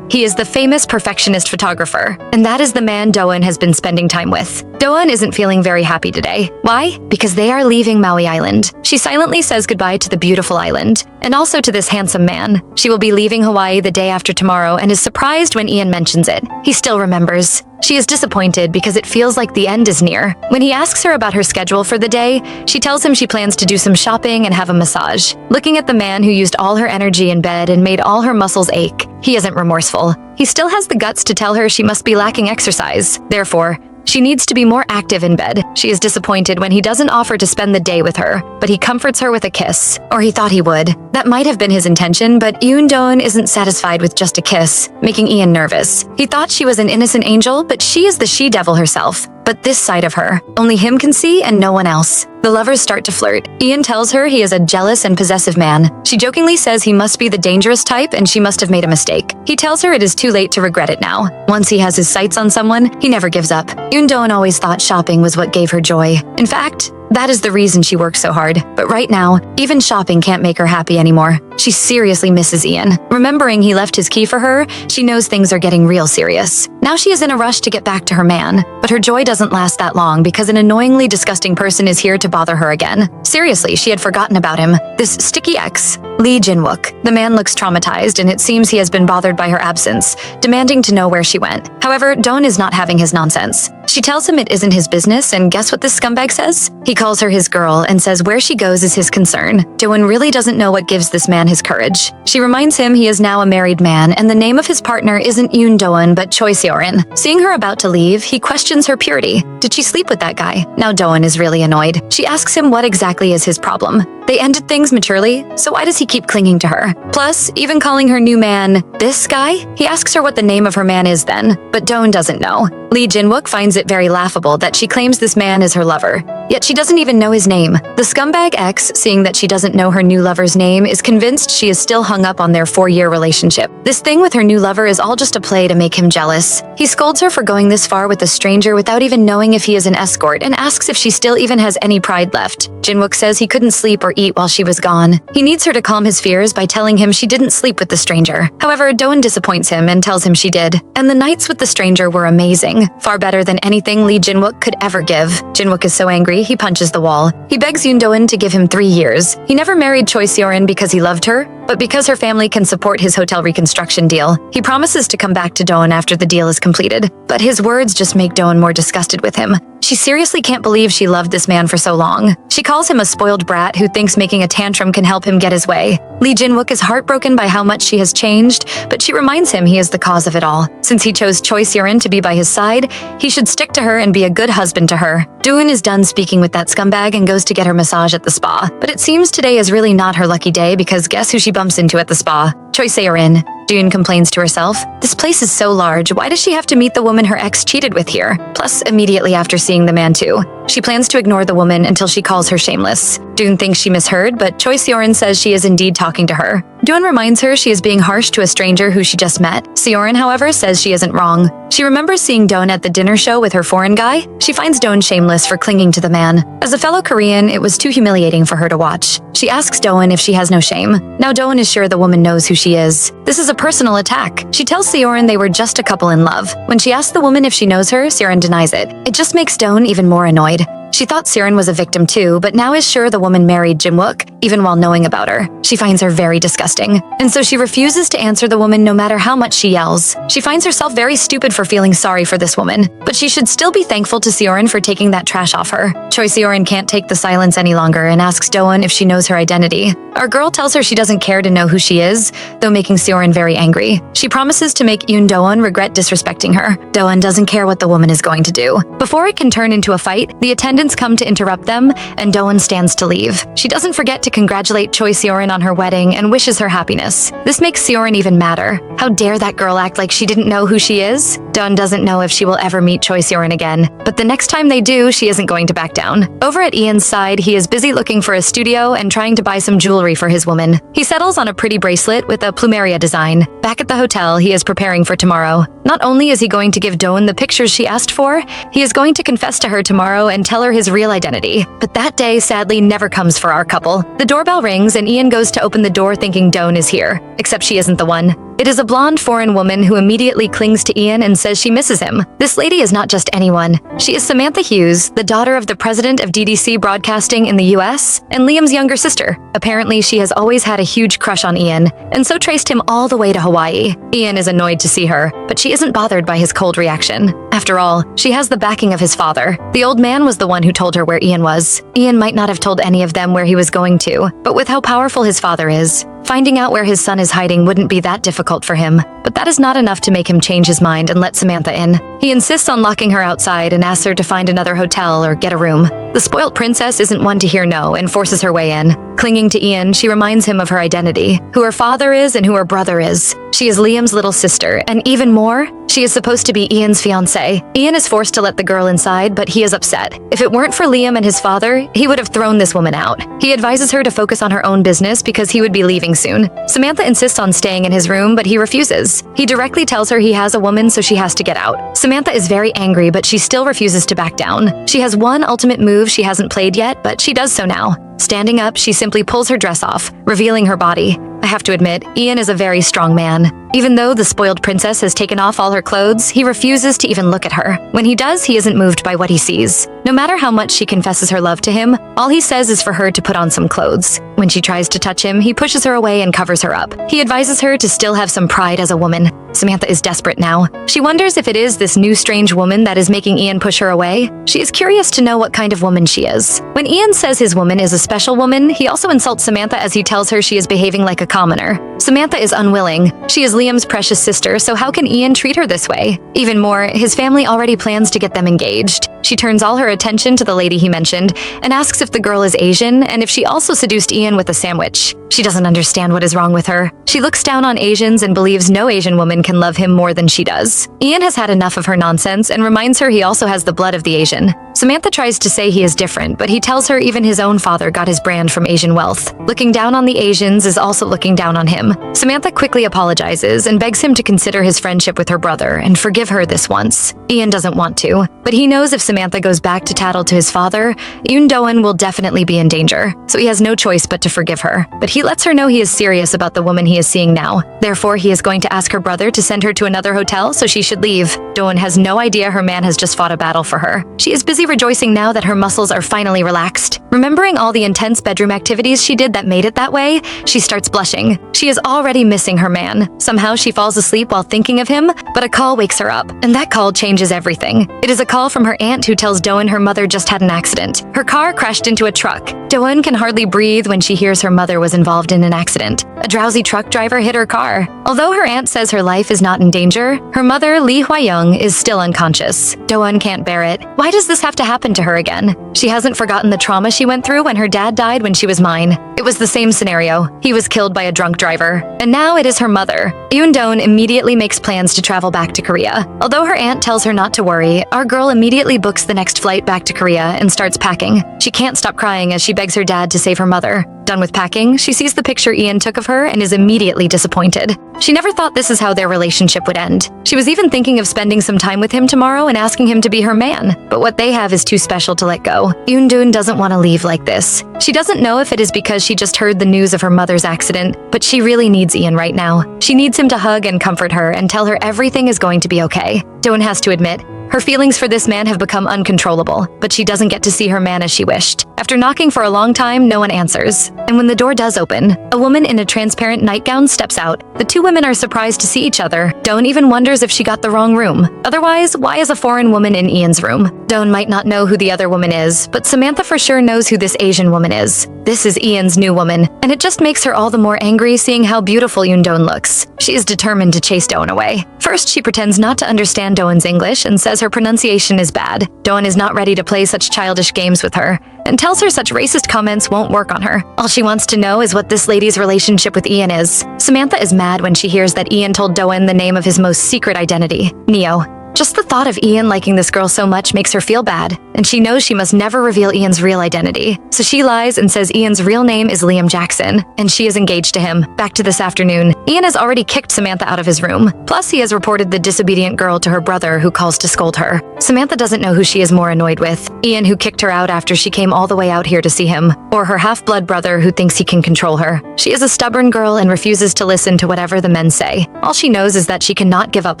He is the famous perfectionist photographer, and that is the man Do-eun has been spending time with. Do-eun isn't feeling very happy today. Why? Because they are leaving Maui Island. She silently says goodbye to the beautiful island, and also to this handsome man. She will be leaving Hawaii the day after tomorrow and is surprised when Ian mentions it. He still remembers. She is disappointed because it feels like the end is near. When he asks her about her schedule for the day, she tells him she plans to do some shopping and have a massage. Looking at the man who used all her energy in bed and made all her muscles ache, he isn't remorseful. He still has the guts to tell her she must be lacking exercise. Therefore, She needs to be more active in bed. She is disappointed when he doesn't offer to spend the day with her, but he comforts her with a kiss. Or he thought he would. That might have been his intention, but Yoon-doon isn't satisfied with just a kiss, making Ian nervous. He thought she was an innocent angel, but she is the she-devil herself. But this side of her, only him can see and no one else. The lovers start to flirt. Ian tells her he is a jealous and possessive man. She jokingly says he must be the dangerous type and she must have made a mistake. He tells her it is too late to regret it now. Once he has his sights on someone, he never gives up. Yoon-doon always thought shopping was what gave her joy. In fact, that is the reason she works so hard. But right now, even shopping can't make her happy anymore. She seriously misses Ian. Remembering he left his key for her, she knows things are getting real serious. Now she is in a rush to get back to her man. But her joy doesn't last that long because an annoyingly disgusting person is here to bother her again. Seriously, she had forgotten about him. This sticky ex, Lee Jin-wook. The man looks traumatized and it seems he has been bothered by her absence, demanding to know where she went. However, Doan is not having his nonsense. She tells him it isn't his business, and guess what this scumbag says? He calls her his girl and says where she goes is his concern. Doan really doesn't know what gives this man his courage. She reminds him he is now a married man, and the name of his partner isn't Yoon Doan but Choi Seorin. Seeing her about to leave, he questions her purity. Did she sleep with that guy? Now Doan is really annoyed. She asks him what exactly is his problem. They ended things maturely, so why does he keep clinging to her? Plus, even calling her new man this guy? He asks her what the name of her man is then, but Doan doesn't know. Lee Jin-wook finds it very laughable that she claims this man is her lover, yet she doesn't even know his name. The scumbag ex, seeing that she doesn't know her new lover's name, is convinced she is still hung up on their 4-year relationship. This thing with her new lover is all just a play to make him jealous. He scolds her for going this far with a stranger without even knowing if he is an escort and asks if she still even has any pride left. Jin-wook says he couldn't sleep or eat while she was gone. He needs her to calm his fears by telling him she didn't sleep with the stranger. However, Doan disappoints him and tells him she did. And the nights with the stranger were amazing. Far better than anything Lee Jin-wook could ever give. Jin-wook is so angry, he punches the wall. He begs Yoon Doan to give him 3 years. He never married Choi Seorin because he loved her, but because her family can support his hotel reconstruction deal. He promises to come back to Doan after the deal is completed, but his words just make Doan more disgusted with him. She seriously can't believe she loved this man for so long. She calls him a spoiled brat who thinks making a tantrum can help him get his way. Lee Jin-wook is heartbroken by how much she has changed, but she reminds him he is the cause of it all. Since he chose Choi Seorin to be by his side, he should stick to her and be a good husband to her. Doon is done speaking with that scumbag and goes to get her massage at the spa. But it seems today is really not her lucky day because guess who she bumps into at the spa? Choi Seorin. Doon complains to herself, "This place is so large, why does she have to meet the woman her ex cheated with here?" Plus, immediately after seeing the man too. She plans to ignore the woman until she calls her shameless. Doon thinks she misheard, but Choi Seorin says she is indeed talking to her. Doon reminds her she is being harsh to a stranger who she just met. Seorin, however, says she isn't wrong. She remembers seeing Doon at the dinner show with her foreign guy. She finds Doon shameless for clinging to the man. As a fellow Korean, it was too humiliating for her to watch. She asks Doon if she has no shame. Now Doon is sure the woman knows who she is. This is a personal attack. She tells Seorin they were just a couple in love. When she asks the woman if she knows her, Seorin denies it. It just makes Doon even more annoyed. She thought Seorin was a victim too, but now is sure the woman married Jin-wook, even while knowing about her. She finds her very disgusting. And so she refuses to answer the woman no matter how much she yells. She finds herself very stupid for feeling sorry for this woman, but she should still be thankful to Seorin for taking that trash off her. Choi Seorin can't take the silence any longer and asks Doan if she knows her identity. Our girl tells her she doesn't care to know who she is, though making Seorin very angry. She promises to make Yoon Doan regret disrespecting her. Doan doesn't care what the woman is going to do. Before it can turn into a fight, the attendants come to interrupt them, and Doan stands to leave. She doesn't forget to congratulate Choi Seorin on her wedding and wishes her happiness. This makes Seorin even madder. How dare that girl act like she didn't know who she is? Doan doesn't know if she will ever meet Choi Seorin again, but the next time they do, she isn't going to back down. Over at Ian's side, he is busy looking for a studio and trying to buy some jewelry for his woman. He settles on a pretty bracelet with a plumeria design. Back at the hotel, he is preparing for tomorrow. Not only is he going to give Doan the pictures she asked for, he is going to confess to her tomorrow and tell her his real identity. But that day sadly never comes for our couple. The doorbell rings and Ian goes to open the door thinking Doan is here, except she isn't the one. It is a blonde foreign woman who immediately clings to Ian and says she misses him. This lady is not just anyone. She is Samantha Hughes, the daughter of the president of DDC Broadcasting in the US, and Liam's younger sister. Apparently, she has always had a huge crush on Ian, and so traced him all the way to Hawaii. Ian is annoyed to see her, but she isn't bothered by his cold reaction. After all, she has the backing of his father. The old man was the one who told her where Ian was. Ian might not have told any of them where he was going to, but with how powerful his father is, finding out where his son is hiding wouldn't be that difficult. difficult for him, but that is not enough to make him change his mind and let Samantha in. He insists on locking her outside and asks her to find another hotel or get a room. The spoilt princess isn't one to hear no and forces her way in. Clinging to Ian, she reminds him of her identity, who her father is and who her brother is. She is Liam's little sister, and even more, she is supposed to be Ian's fiancée. Ian is forced to let the girl inside, but he is upset. If it weren't for Liam and his father, he would have thrown this woman out. He advises her to focus on her own business because he would be leaving soon. Samantha insists on staying in his room, but he refuses. He directly tells her he has a woman, so she has to get out. Samantha is very angry, but she still refuses to back down. She has one ultimate move she hasn't played yet, but she does so now. Standing up, she simply pulls her dress off, revealing her body. I have to admit, Ian is a very strong man. Even though the spoiled princess has taken off all her clothes, he refuses to even look at her. When he does, he isn't moved by what he sees. No matter how much she confesses her love to him, all he says is for her to put on some clothes. When she tries to touch him, he pushes her away and covers her up. He advises her to still have some pride as a woman. Samantha is desperate now. She wonders if it is this new strange woman that is making Ian push her away. She is curious to know what kind of woman she is. When Ian says his woman is a special woman, he also insults Samantha as he tells her she is behaving like a commoner. Samantha is unwilling. She is Liam's precious sister, so how can Ian treat her this way? Even more, his family already plans to get them engaged. She turns all her attention to the lady he mentioned and asks if the girl is Asian and if she also seduced Ian with a sandwich. She doesn't understand what is wrong with her. She looks down on Asians and believes no Asian woman can love him more than she does. Ian has had enough of her nonsense and reminds her he also has the blood of the Asian. Samantha tries to say he is different, but he tells her even his own father got his brand from Asian wealth. Looking down on the Asians is also looking down on him. Samantha quickly apologizes and begs him to consider his friendship with her brother and forgive her this once. Ian doesn't want to, but he knows if Samantha goes back to tattle to his father, Yoon Do-eun will definitely be in danger, so he has no choice but to forgive her. But he lets her know he is serious about the woman he is seeing now. Therefore, he is going to ask her brother to send her to another hotel so she should leave. Do-eun has no idea her man has just fought a battle for her. She is busy rejoicing now that her muscles are finally relaxed. Remembering all the intense bedroom activities she did that made it that way, she starts blushing. She is already missing her man. Somehow she falls asleep while thinking of him, but a call wakes her up, and that call changes everything. It is a call from her aunt who tells Do-eun her mother just had an accident. Her car crashed into a truck. Do-eun can hardly breathe when she hears her mother was involved in an accident. A drowsy truck driver hit her car. Although her aunt says her life is not in danger, her mother, Lee Hwa-young, is still unconscious. Do-eun can't bear it. Why does this have to happen to her again? She hasn't forgotten the trauma she went through when her dad died when she was 9. It was the same scenario. He was killed by a drunk driver. And now it is her mother. Yoon Do-eun immediately makes plans to travel back to Korea. Although her aunt tells her not to worry, our girl immediately books the next flight back to Korea and starts packing. She can't stop crying as she begs her dad to save her mother. Done with packing, she sees the picture Ian took of her and is immediately disappointed. She never thought this is how their relationship would end. She was even thinking of spending some time with him tomorrow and asking him to be her man. But what they have is too special to let go. Yoon Do-eun doesn't want to leave like this. She doesn't know if it is because she just heard the news of her mother's accident, but she really needs Ian right now. She needs him to hug and comfort her and tell her everything is going to be okay. Do-eun has to admit, her feelings for this man have become uncontrollable, but she doesn't get to see her man as she wished. After knocking for a long time, no one answers. And when the door does open, a woman in a transparent nightgown steps out. The two women are surprised to see each other. Do-eun even wonders if she got the wrong room. Otherwise, why is a foreign woman in Ian's room? Do-eun might not know who the other woman is, but Samantha for sure knows who this Asian woman is. This is Ian's new woman, and it just makes her all the more angry seeing how beautiful Yoon Do-eun looks. She is determined to chase Do-eun away. First, she pretends not to understand Do-eun's English and says her pronunciation is bad. Do-eun is not ready to play such childish games with her, and tells her such racist comments won't work on her. All she wants to know is what this lady's relationship with Ian is. Samantha is mad when she hears that Ian told Do-eun the name of his most secret identity, Neo. Just the thought of Ian liking this girl so much makes her feel bad, and she knows she must never reveal Ian's real identity. So she lies and says Ian's real name is Liam Jackson, and she is engaged to him. Back to this afternoon, Ian has already kicked Samantha out of his room. Plus, he has reported the disobedient girl to her brother who calls to scold her. Samantha doesn't know who she is more annoyed with, Ian who kicked her out after she came all the way out here to see him, or her half-blood brother who thinks he can control her. She is a stubborn girl and refuses to listen to whatever the men say. All she knows is that she cannot give up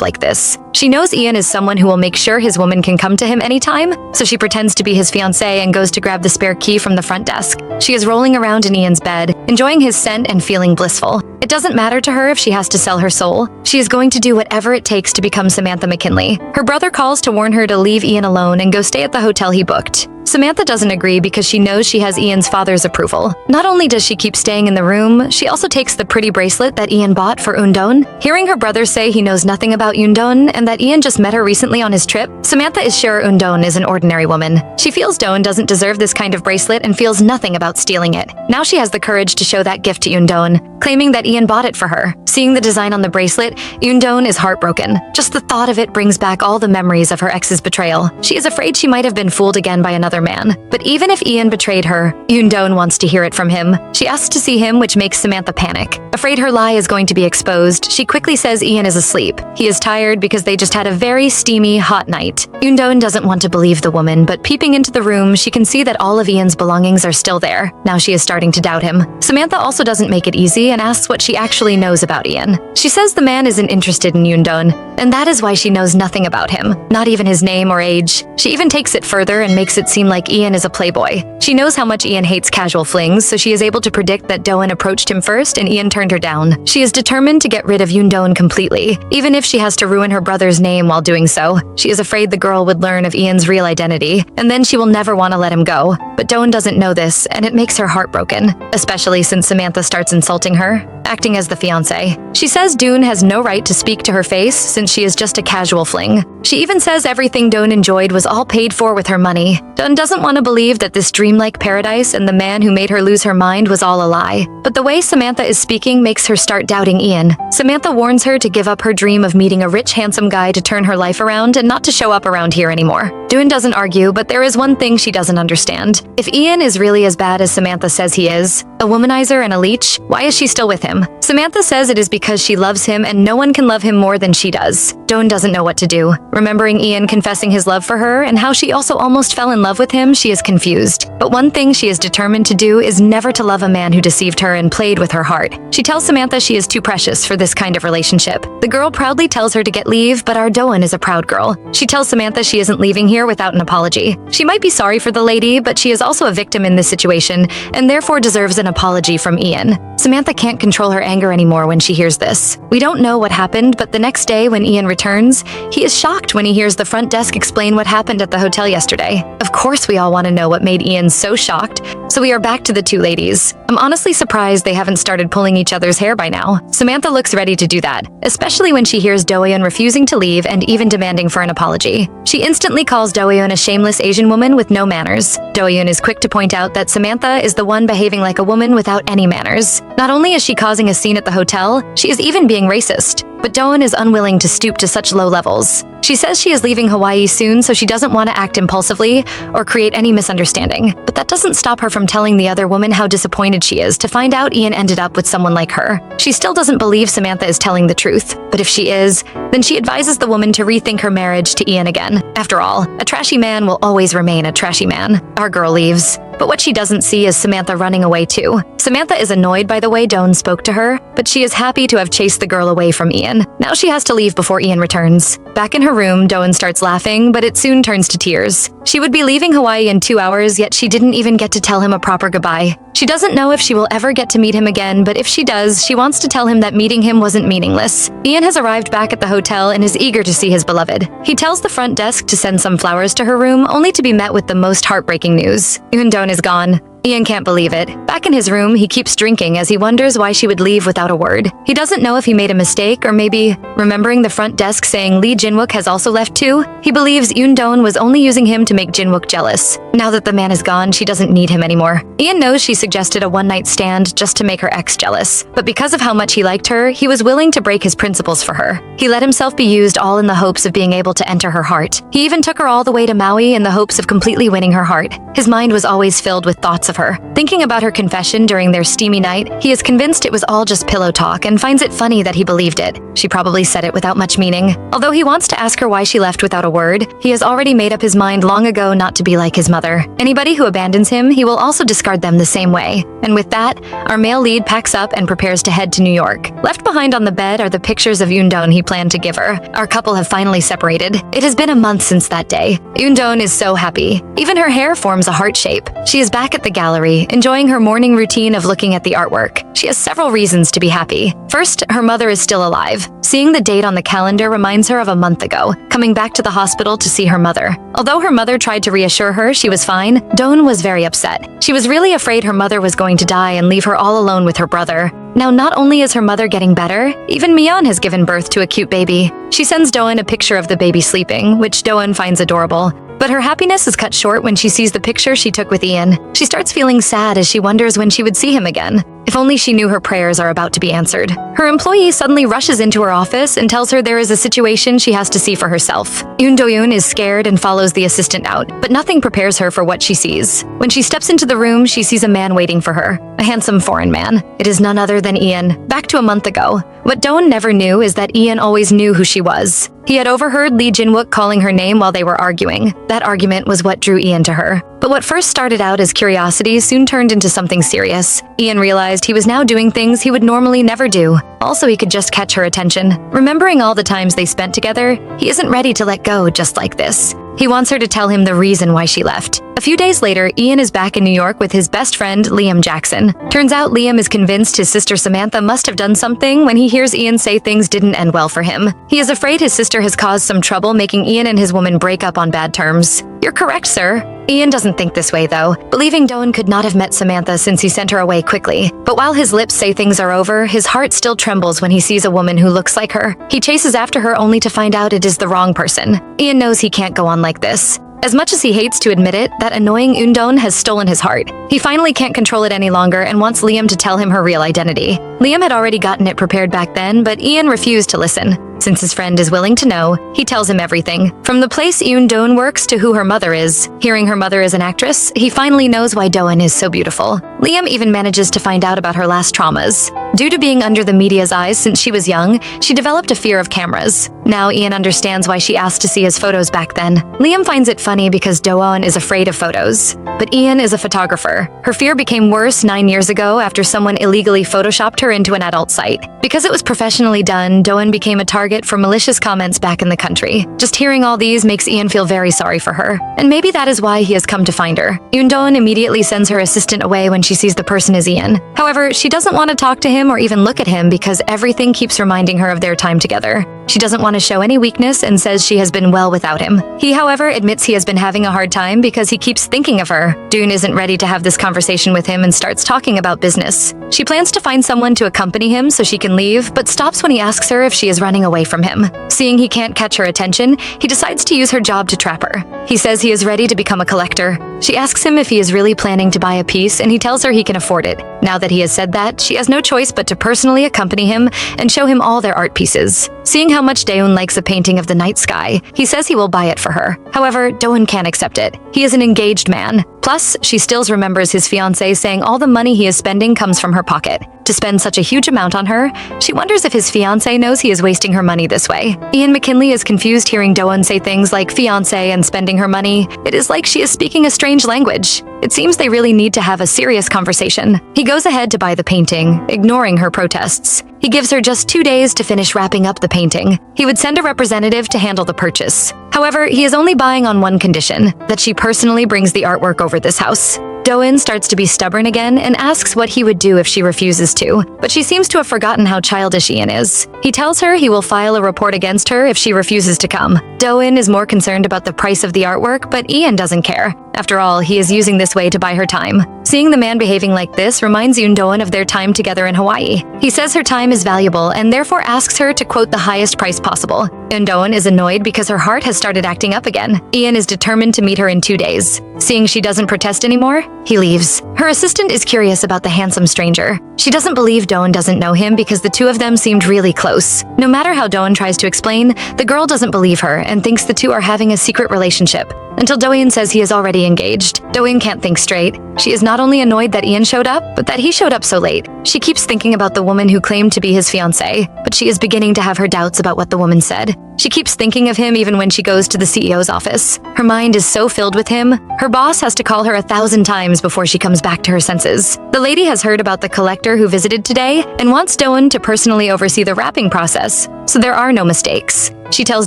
like this. She knows Ian is someone who will make sure his woman can come to him anytime, so she pretends to be his fiancé and goes to grab the spare key from the front desk. She is rolling around in Ian's bed, enjoying his scent and feeling blissful. It doesn't matter to her if she has to sell her soul. She is going to do whatever it takes to become Samantha McKinley. Her brother calls to warn her to leave Ian alone and go stay at the hotel he booked. Samantha doesn't agree because she knows she has Ian's father's approval. Not only does she keep staying in the room, she also takes the pretty bracelet that Ian bought for Undon. Hearing her brother say he knows nothing about Undon and that Ian just met her recently on his trip, Samantha is sure Undon is an ordinary woman. She feels Don doesn't deserve this kind of bracelet and feels nothing about stealing it. Now she has the courage to show that gift to Undon, claiming that Ian bought it for her. Seeing the design on the bracelet, Undon is heartbroken. Just the thought of it brings back all the memories of her ex's betrayal. She is afraid she might have been fooled again by another man. But even if Ian betrayed her, Undon wants to hear it from him. She asks to see him, which makes Samantha panic. Afraid her lie is going to be exposed, she quickly says Ian is asleep. He is tired because they just had a very steamy, hot night. Undon doesn't want to believe the woman, but peeping into the room, she can see that all of Ian's belongings are still there. Now she is starting to doubt him. Samantha also doesn't make it easy and asks what she actually knows about Ian. She says the man isn't interested in Undon, and that is why she knows nothing about him, not even his name or age. She even takes it further and makes it seem like Ian is a playboy. She knows how much Ian hates casual flings, so she is able to predict that Doan approached him first and Ian turned her down. She is determined to get rid of Undon completely, even if she has to ruin her brother's name while doing so. She is afraid the girl would learn of Ian's real identity, and then she will never want to let him go. But Doan doesn't know this, and it makes her heartbroken, especially since Samantha starts insulting her, acting as the fiancé. She says Doan has no right to speak to her face since she is just a casual fling. She even says everything Doan enjoyed was all paid for with her money. Doan doesn't want to believe that this dreamlike paradise and the man who made her lose her mind was all a lie. But the way Samantha is speaking makes her start doubting Ian. Samantha warns her to give up her dream of meeting a rich, handsome guy to turn her life around and not to show up around here anymore. Doan doesn't argue, but there is one thing she doesn't understand. If Ian is really as bad as Samantha says he is, a womanizer and a leech, why is she still with him? Samantha says it is because she loves him and no one can love him more than she does. Doan doesn't know what to do. Remembering Ian confessing his love for her and how she also almost fell in love with him, she is confused. But one thing she is determined to do is never to love a man who deceived her and played with her heart. She tells Samantha she is too precious for this kind of relationship. The girl proudly tells her to get leave, but our Doan is a proud girl. She tells Samantha she isn't leaving here without an apology. She might be sorry for the lady, but she is also a victim in this situation and therefore deserves an apology from Ian. Samantha can't control her anger anymore when she hears this. We don't know what happened, but the next day when Ian returns, he is shocked when he hears the front desk explain what happened at the hotel yesterday. Of course we all want to know what made Ian so shocked, so we are back to the two ladies. I'm honestly surprised they haven't started pulling each other's hair by now. Samantha looks ready to do that, especially when she hears Doyeon refusing to leave and even demanding for an apology. She instantly calls Doyeon a shameless Asian woman with no manners. Doyeon is quick to point out that Samantha is the one behaving like a woman without any manners. Not only is she causing a scene at the hotel, she is even being racist. But Doan is unwilling to stoop to such low levels. She says she is leaving Hawaii soon, so she doesn't want to act impulsively or create any misunderstanding. But that doesn't stop her from telling the other woman how disappointed she is to find out Ian ended up with someone like her. She still doesn't believe Samantha is telling the truth, but if she is, then she advises the woman to rethink her marriage to Ian again. After all, a trashy man will always remain a trashy man. Our girl leaves. But what she doesn't see is Samantha running away too. Samantha is annoyed by the way Doan spoke to her, but she is happy to have chased the girl away from Ian. Now she has to leave before Ian returns. Back in her room, Doan starts laughing, but it soon turns to tears. She would be leaving Hawaii in 2 hours, yet she didn't even get to tell him a proper goodbye. She doesn't know if she will ever get to meet him again, but if she does, she wants to tell him that meeting him wasn't meaningless. Ian has arrived back at the hotel and is eager to see his beloved. He tells the front desk to send some flowers to her room, only to be met with the most heartbreaking news. Doan is gone. Ian can't believe it. Back in his room, he keeps drinking as he wonders why she would leave without a word. He doesn't know if he made a mistake or maybe, remembering the front desk saying Lee Jinwook has also left too, he believes Doan was only using him to make Jinwook jealous. Now that the man is gone, she doesn't need him anymore. Ian knows she suggested a one-night stand just to make her ex jealous, but because of how much he liked her, he was willing to break his principles for her. He let himself be used all in the hopes of being able to enter her heart. He even took her all the way to Maui in the hopes of completely winning her heart. His mind was always filled with thoughts of her. Thinking about her confession during their steamy night, he is convinced it was all just pillow talk and finds it funny that he believed it. She probably said it without much meaning. Although he wants to ask her why she left without a word, he has already made up his mind long ago not to be like his mother. Anybody who abandons him, he will also discard them the same way. And with that, our male lead packs up and prepares to head to New York. Left behind on the bed are the pictures of Doan he planned to give her. Our couple have finally separated. It has been a month since that day. Doan is so happy. Even her hair forms a heart shape. She is back at the gallery, enjoying her morning routine of looking at the artwork. She has several reasons to be happy. First, her mother is still alive. Seeing the date on the calendar reminds her of a month ago, coming back to the hospital to see her mother. Although her mother tried to reassure her she was fine, Dawn was very upset. She was really afraid her mother was going to die and leave her all alone with her brother. Now, not only is her mother getting better, even Mion has given birth to a cute baby. She sends Doan a picture of the baby sleeping, which Doan finds adorable. But her happiness is cut short when she sees the picture she took with Ian. She starts feeling sad as she wonders when she would see him again. If only she knew her prayers are about to be answered. Her employee suddenly rushes into her office and tells her there is a situation she has to see for herself. Yoon Do-yoon is scared and follows the assistant out, but nothing prepares her for what she sees. When she steps into the room, she sees a man waiting for her, a handsome foreign man. It is none other than Ian, back to a month ago. What Doan never knew is that Ian always knew who she was. He had overheard Lee Jinwook calling her name while they were arguing. That argument was what drew Ian to her. But what first started out as curiosity soon turned into something serious. Ian realized he was now doing things he would normally never do. Also, he could just catch her attention. Remembering all the times they spent together, he isn't ready to let go just like this. He wants her to tell him the reason why she left. A few days later, Ian is back in New York with his best friend, Liam Jackson. Turns out Liam is convinced his sister Samantha must have done something when he hears Ian say things didn't end well for him. He is afraid his sister has caused some trouble, making Ian and his woman break up on bad terms. You're correct, sir. Ian doesn't think this way, though, believing Doan could not have met Samantha since he sent her away quickly. But while his lips say things are over, his heart still trembles when he sees a woman who looks like her. He chases after her only to find out it is the wrong person. Ian knows he can't go on like this. As much as he hates to admit it, that annoying Eun-don has stolen his heart. He finally can't control it any longer and wants Liam to tell him her real identity. Liam had already gotten it prepared back then, but Ian refused to listen. Since his friend is willing to know, he tells him everything. From the place Eun-don works to who her mother is. Hearing her mother is an actress, he finally knows why Doan is so beautiful. Liam even manages to find out about her last traumas. Due to being under the media's eyes since she was young, she developed a fear of cameras. Now Ian understands why she asked to see his photos back then. Liam finds it funny because Doan is afraid of photos. But Ian is a photographer. Her fear became worse 9 years ago after someone illegally photoshopped her into an adult site. Because it was professionally done, Doan became a target for malicious comments back in the country. Just hearing all these makes Ian feel very sorry for her. And maybe that is why he has come to find her. Eun-don immediately sends her assistant away when she sees the person is Ian. However, she doesn't want to talk to him or even look at him because everything keeps reminding her of their time together. She doesn't want to show any weakness and says she has been well without him. He, however, admits he has been having a hard time because he keeps thinking of her. Doon isn't ready to have this conversation with him and starts talking about business. She plans to find someone to accompany him so she can leave, but stops when he asks her if she is running away from him. Seeing he can't catch her attention, he decides to use her job to trap her. He says he is ready to become a collector. She asks him if he is really planning to buy a piece, and he tells her he can afford it. Now that he has said that, she has no choice but to personally accompany him and show him all their art pieces. Seeing how much Daeun likes a painting of the night sky, he says he will buy it for her. However, Daeun can't accept it. He is an engaged man. Plus, she still remembers his fiancé saying all the money he is spending comes from her pocket. To spend such a huge amount on her, she wonders if his fiancé knows he is wasting her money this way. Ian McKinley is confused hearing Daeun say things like fiancé and spending her money. It is like she is speaking a strange language. It seems they really need to have a serious conversation. He goes ahead to buy the painting, ignoring her protests. He gives her just 2 days to finish wrapping up the painting. He would send a representative to handle the purchase. However, he is only buying on one condition, that she personally brings the artwork over this house. Doan starts to be stubborn again and asks what he would do if she refuses to, but she seems to have forgotten how childish Ian is. He tells her he will file a report against her if she refuses to come. Doan is more concerned about the price of the artwork, but Ian doesn't care. After all, he is using this way to buy her time. Seeing the man behaving like this reminds Eun-don of their time together in Hawaii. He says her time is valuable and therefore asks her to quote the highest price possible. Eun-don is annoyed because her heart has started acting up again. Ian is determined to meet her in 2 days. Seeing she doesn't protest anymore, he leaves. Her assistant is curious about the handsome stranger. She doesn't believe Doan doesn't know him because the two of them seemed really close. No matter how Doan tries to explain, the girl doesn't believe her and thinks the two are having a secret relationship. Until Doan says he is already engaged. Doan can't think straight. She is not only annoyed that Ian showed up, but that he showed up so late. She keeps thinking about the woman who claimed to be his fiancé, but she is beginning to have her doubts about what the woman said. She keeps thinking of him even when she goes to the CEO's office. Her mind is so filled with him, her boss has to call her 1,000 times before she comes back to her senses. The lady has heard about the collector who visited today and wants Doan to personally oversee the wrapping process, so there are no mistakes. She tells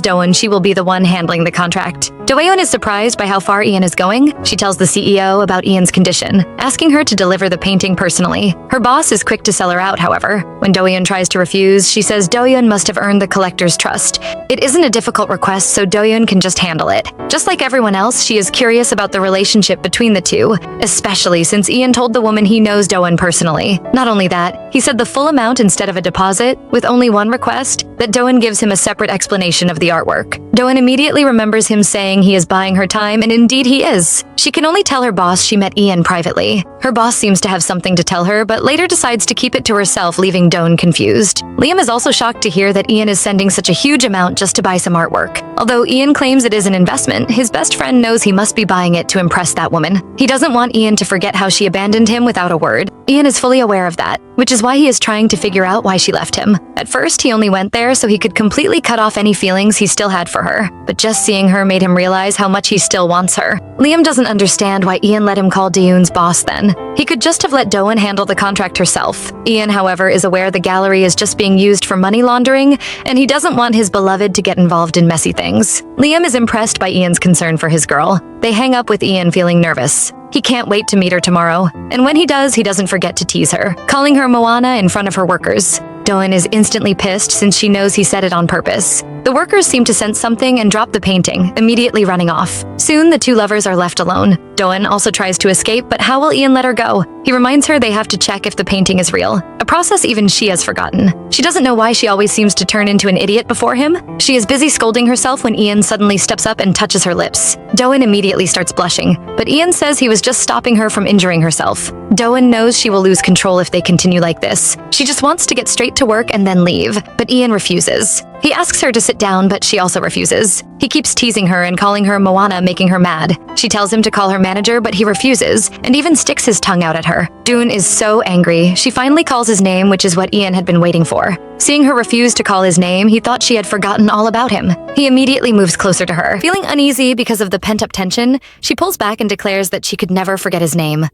Do-eun she will be the one handling the contract. Do-eun is surprised by how far Ian is going. She tells the CEO about Ian's condition, asking her to deliver the painting personally. Her boss is quick to sell her out, however. When Do-eun tries to refuse, she says Do-eun must have earned the collector's trust. It isn't a difficult request, so Do-eun can just handle it. Just like everyone else, she is curious about the relationship between the two, especially since Ian told the woman he knows Do-eun personally. Not only that, he said the full amount instead of a deposit, with only one request, that Do-eun gives him a separate explanation of the artwork. Do-eun immediately remembers him saying he is buying her time, and indeed he is. She can only tell her boss she met Ian privately. Her boss seems to have something to tell her, but later decides to keep it to herself, leaving Do-eun confused. Liam is also shocked to hear that Ian is sending such a huge amount just to buy some artwork. Although Ian claims it is an investment, his best friend knows he must be buying it to impress that woman. He doesn't want Ian to forget how she abandoned him without a word. Ian is fully aware of that, which is why he is trying to figure out why she left him. At first, he only went there so he could completely cut off any feelings he still had for her, but just seeing her made him realize how much he still wants her. Liam doesn't understand why Ian let him call Do-eun's boss then. He could just have let Do-eun handle the contract herself. Ian, however, is aware the gallery is just being used for money laundering, and he doesn't want his beloved to get involved in messy things. Liam is impressed by Ian's concern for his girl. They hang up with Ian feeling nervous. He can't wait to meet her tomorrow, and when he does, he doesn't forget to tease her, calling her Moana in front of her workers. Do-eun is instantly pissed since she knows he said it on purpose. The workers seem to sense something and drop the painting, immediately running off. Soon, the two lovers are left alone. Do-eun also tries to escape, but how will Ian let her go? He reminds her they have to check if the painting is real, a process even she has forgotten. She doesn't know why she always seems to turn into an idiot before him. She is busy scolding herself when Ian suddenly steps up and touches her lips. Do-eun immediately starts blushing, but Ian says he was just stopping her from injuring herself. Do-eun knows she will lose control if they continue like this. She just wants to get straight to work and then leave, but Ian refuses. He asks her to sit down, but she also refuses. He keeps teasing her and calling her Moana, making her mad. She tells him to call her manager, but he refuses, and even sticks his tongue out at her. Do-eun is so angry. She finally calls his name, which is what Ian had been waiting for. Seeing her refuse to call his name, he thought she had forgotten all about him. He immediately moves closer to her. Feeling uneasy because of the pent-up tension, she pulls back and declares that she could never forget his name.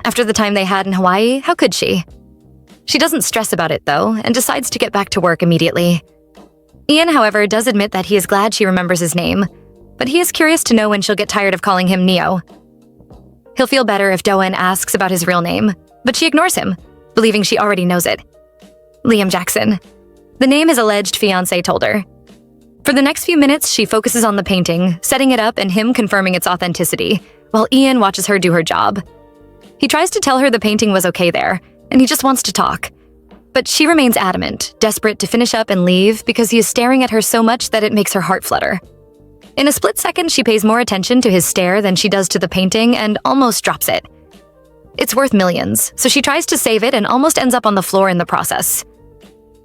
After the time they had in Hawaii, how could she? She doesn't stress about it, though, and decides to get back to work immediately. Ian, however, does admit that he is glad she remembers his name, but he is curious to know when she'll get tired of calling him Neo. He'll feel better if Do-eun asks about his real name, but she ignores him, believing she already knows it. Liam Jackson. The name his alleged fiancé told her. For the next few minutes, she focuses on the painting, setting it up and him confirming its authenticity, while Ian watches her do her job. He tries to tell her the painting was okay there, and he just wants to talk. But she remains adamant, desperate to finish up and leave because he is staring at her so much that it makes her heart flutter. In a split second, she pays more attention to his stare than she does to the painting and almost drops it. It's worth millions, so she tries to save it and almost ends up on the floor in the process.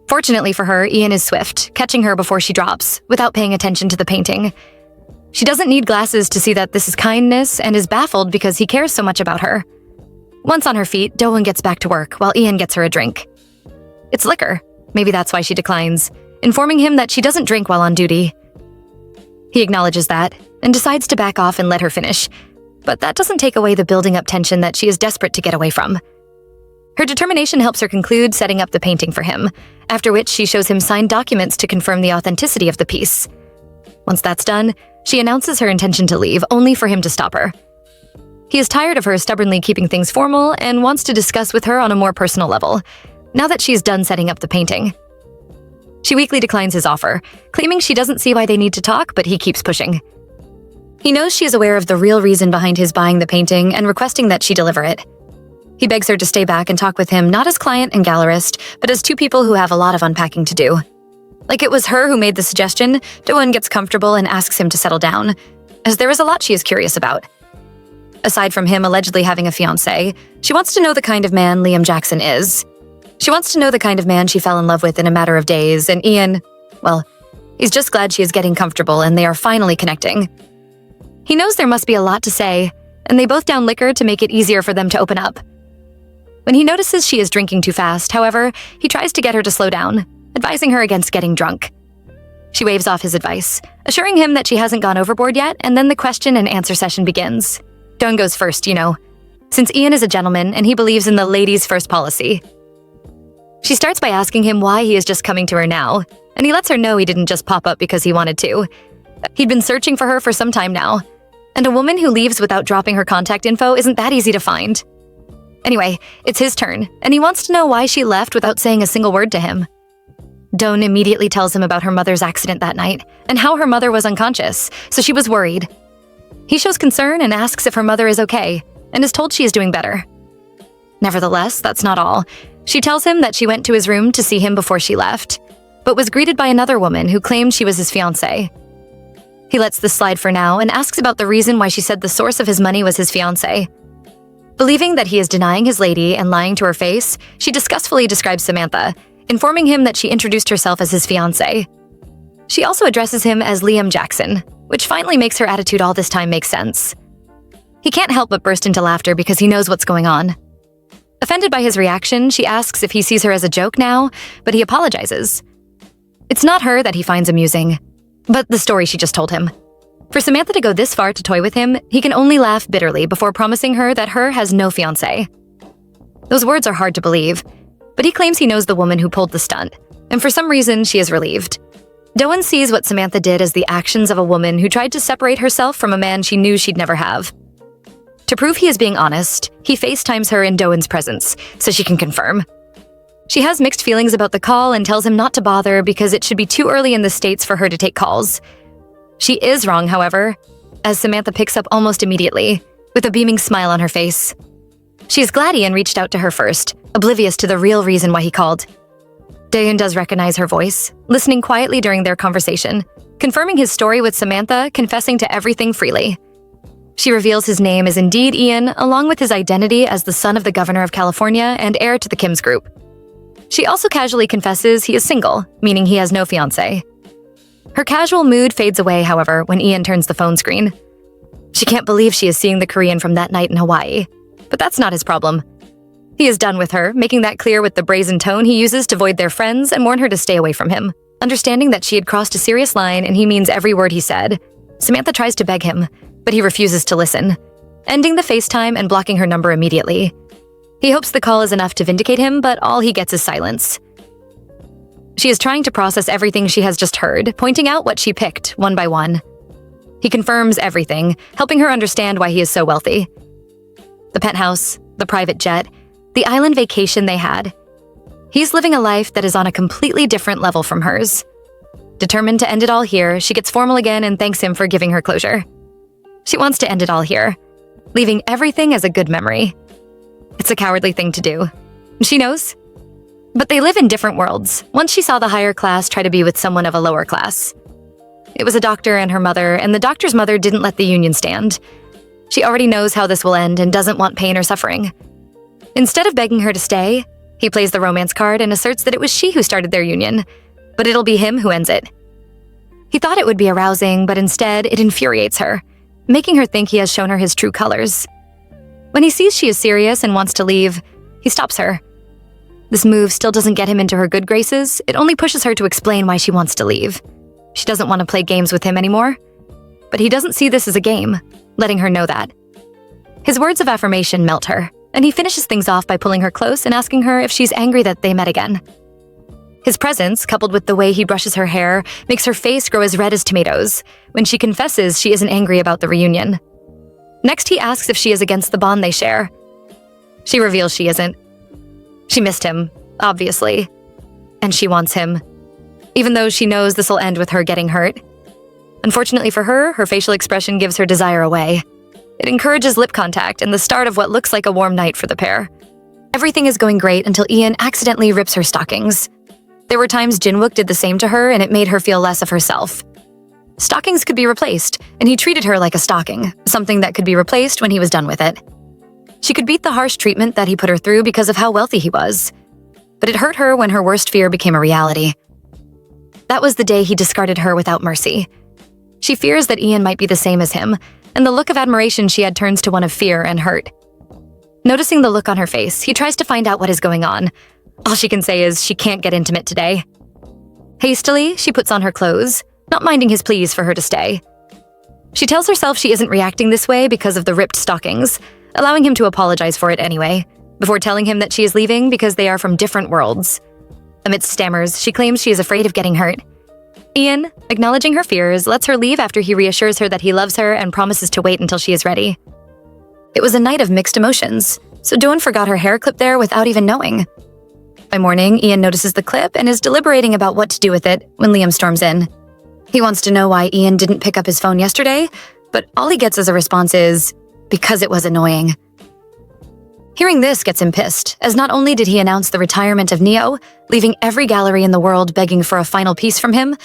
Fortunately for her, Ian is swift, catching her before she drops, without paying attention to the painting. She doesn't need glasses to see that this is kindness and is baffled because he cares so much about her. Once on her feet, Do-eun gets back to work while Ian gets her a drink. It's liquor. Maybe that's why she declines, informing him that she doesn't drink while on duty. He acknowledges that and decides to back off and let her finish, but that doesn't take away the building up tension that she is desperate to get away from. Her determination helps her conclude setting up the painting for him, after which she shows him signed documents to confirm the authenticity of the piece. Once that's done, she announces her intention to leave, only for him to stop her. He is tired of her stubbornly keeping things formal and wants to discuss with her on a more personal level, now that she's done setting up the painting. She weakly declines his offer, claiming she doesn't see why they need to talk, but he keeps pushing. He knows she is aware of the real reason behind his buying the painting and requesting that she deliver it. He begs her to stay back and talk with him not as client and gallerist, but as two people who have a lot of unpacking to do. Like it was her who made the suggestion, Do-eun gets comfortable and asks him to settle down, as there is a lot she is curious about. Aside from him allegedly having a fiancé, she wants to know the kind of man Liam Jackson is. She wants to know the kind of man she fell in love with in a matter of days, and Ian, well, he's just glad she is getting comfortable and they are finally connecting. He knows there must be a lot to say, and they both down liquor to make it easier for them to open up. When he notices she is drinking too fast, however, he tries to get her to slow down, advising her against getting drunk. She waves off his advice, assuring him that she hasn't gone overboard yet, and then the question and answer session begins. Do-eun goes first, since Ian is a gentleman and he believes in the ladies' first policy. She starts by asking him why he is just coming to her now, and he lets her know he didn't just pop up because he wanted to. He'd been searching for her for some time now, and a woman who leaves without dropping her contact info isn't that easy to find. Anyway, it's his turn, and he wants to know why she left without saying a single word to him. Doan immediately tells him about her mother's accident that night, and how her mother was unconscious, so she was worried. He shows concern and asks if her mother is okay, and is told she is doing better. Nevertheless, that's not all. She tells him that she went to his room to see him before she left, but was greeted by another woman who claimed she was his fiancée. He lets this slide for now and asks about the reason why she said the source of his money was his fiancée. Believing that he is denying his lady and lying to her face, she disgustfully describes Samantha, informing him that she introduced herself as his fiancé. She also addresses him as Liam Jackson, which finally makes her attitude all this time make sense. He can't help but burst into laughter because he knows what's going on. Offended by his reaction, she asks if he sees her as a joke now, but he apologizes. It's not her that he finds amusing, but the story she just told him. For Samantha to go this far to toy with him, he can only laugh bitterly before promising her that her has no fiancé. Those words are hard to believe, but he claims he knows the woman who pulled the stunt, and for some reason she is relieved. Doan sees what Samantha did as the actions of a woman who tried to separate herself from a man she knew she'd never have. To prove he is being honest, he FaceTimes her in Doan's presence, so she can confirm. She has mixed feelings about the call and tells him not to bother because it should be too early in the States for her to take calls. She is wrong, however, as Samantha picks up almost immediately, with a beaming smile on her face. She's glad Ian reached out to her first, oblivious to the real reason why he called. Daeun does recognize her voice, listening quietly during their conversation, confirming his story with Samantha, confessing to everything freely. She reveals his name is indeed Ian, along with his identity as the son of the governor of California and heir to the Kim's group. She also casually confesses he is single, meaning he has no fiancé. Her casual mood fades away, however, when Ian turns the phone screen. She can't believe she is seeing the Korean from that night in Hawaii, but that's not his problem. He is done with her, making that clear with the brazen tone he uses to avoid their friends and warn her to stay away from him. Understanding that she had crossed a serious line and he means every word he said, Samantha tries to beg him, but he refuses to listen, ending the FaceTime and blocking her number immediately. He hopes the call is enough to vindicate him, but all he gets is silence. She is trying to process everything she has just heard, pointing out what she picked, one by one. He confirms everything, helping her understand why he is so wealthy. The penthouse, the private jet, the island vacation they had. He's living a life that is on a completely different level from hers. Determined to end it all here, she gets formal again and thanks him for giving her closure. She wants to end it all here, leaving everything as a good memory. It's a cowardly thing to do. She knows. But they live in different worlds. Once she saw the higher class try to be with someone of a lower class. It was a doctor and her mother, and the doctor's mother didn't let the union stand. She already knows how this will end and doesn't want pain or suffering. Instead of begging her to stay, he plays the romance card and asserts that it was she who started their union, but it'll be him who ends it. He thought it would be arousing, but instead it infuriates her, making her think he has shown her his true colors. When he sees she is serious and wants to leave, he stops her. This move still doesn't get him into her good graces, it only pushes her to explain why she wants to leave. She doesn't want to play games with him anymore. But he doesn't see this as a game, letting her know that. His words of affirmation melt her, and he finishes things off by pulling her close and asking her if she's angry that they met again. His presence, coupled with the way he brushes her hair, makes her face grow as red as tomatoes, when she confesses she isn't angry about the reunion. Next, he asks if she is against the bond they share. She reveals she isn't. She missed him, obviously, and she wants him, even though she knows this will end with her getting hurt. Unfortunately for her, her facial expression gives her desire away. It encourages lip contact and the start of what looks like a warm night for the pair. Everything is going great until Ian accidentally rips her stockings. There were times Jinwook did the same to her and it made her feel less of herself. Stockings could be replaced, and he treated her like a stocking, something that could be replaced when he was done with it. She could beat the harsh treatment that he put her through because of how wealthy he was. But it hurt her when her worst fear became a reality. That was the day he discarded her without mercy. She fears that Ian might be the same as him, and the look of admiration she had turns to one of fear and hurt. Noticing the look on her face, he tries to find out what is going on. All she can say is she can't get intimate today. Hastily, she puts on her clothes, not minding his pleas for her to stay. She tells herself she isn't reacting this way because of the ripped stockings, allowing him to apologize for it anyway, before telling him that she is leaving because they are from different worlds. Amidst stammers, she claims she is afraid of getting hurt. Ian, acknowledging her fears, lets her leave after he reassures her that he loves her and promises to wait until she is ready. It was a night of mixed emotions, so Dawn forgot her hair clip there without even knowing. By morning, Ian notices the clip and is deliberating about what to do with it when Liam storms in. He wants to know why Ian didn't pick up his phone yesterday, but all he gets as a response is, because it was annoying. Hearing this gets him pissed, as not only did he announce the retirement of Neo, leaving every gallery in the world begging for a final piece from him,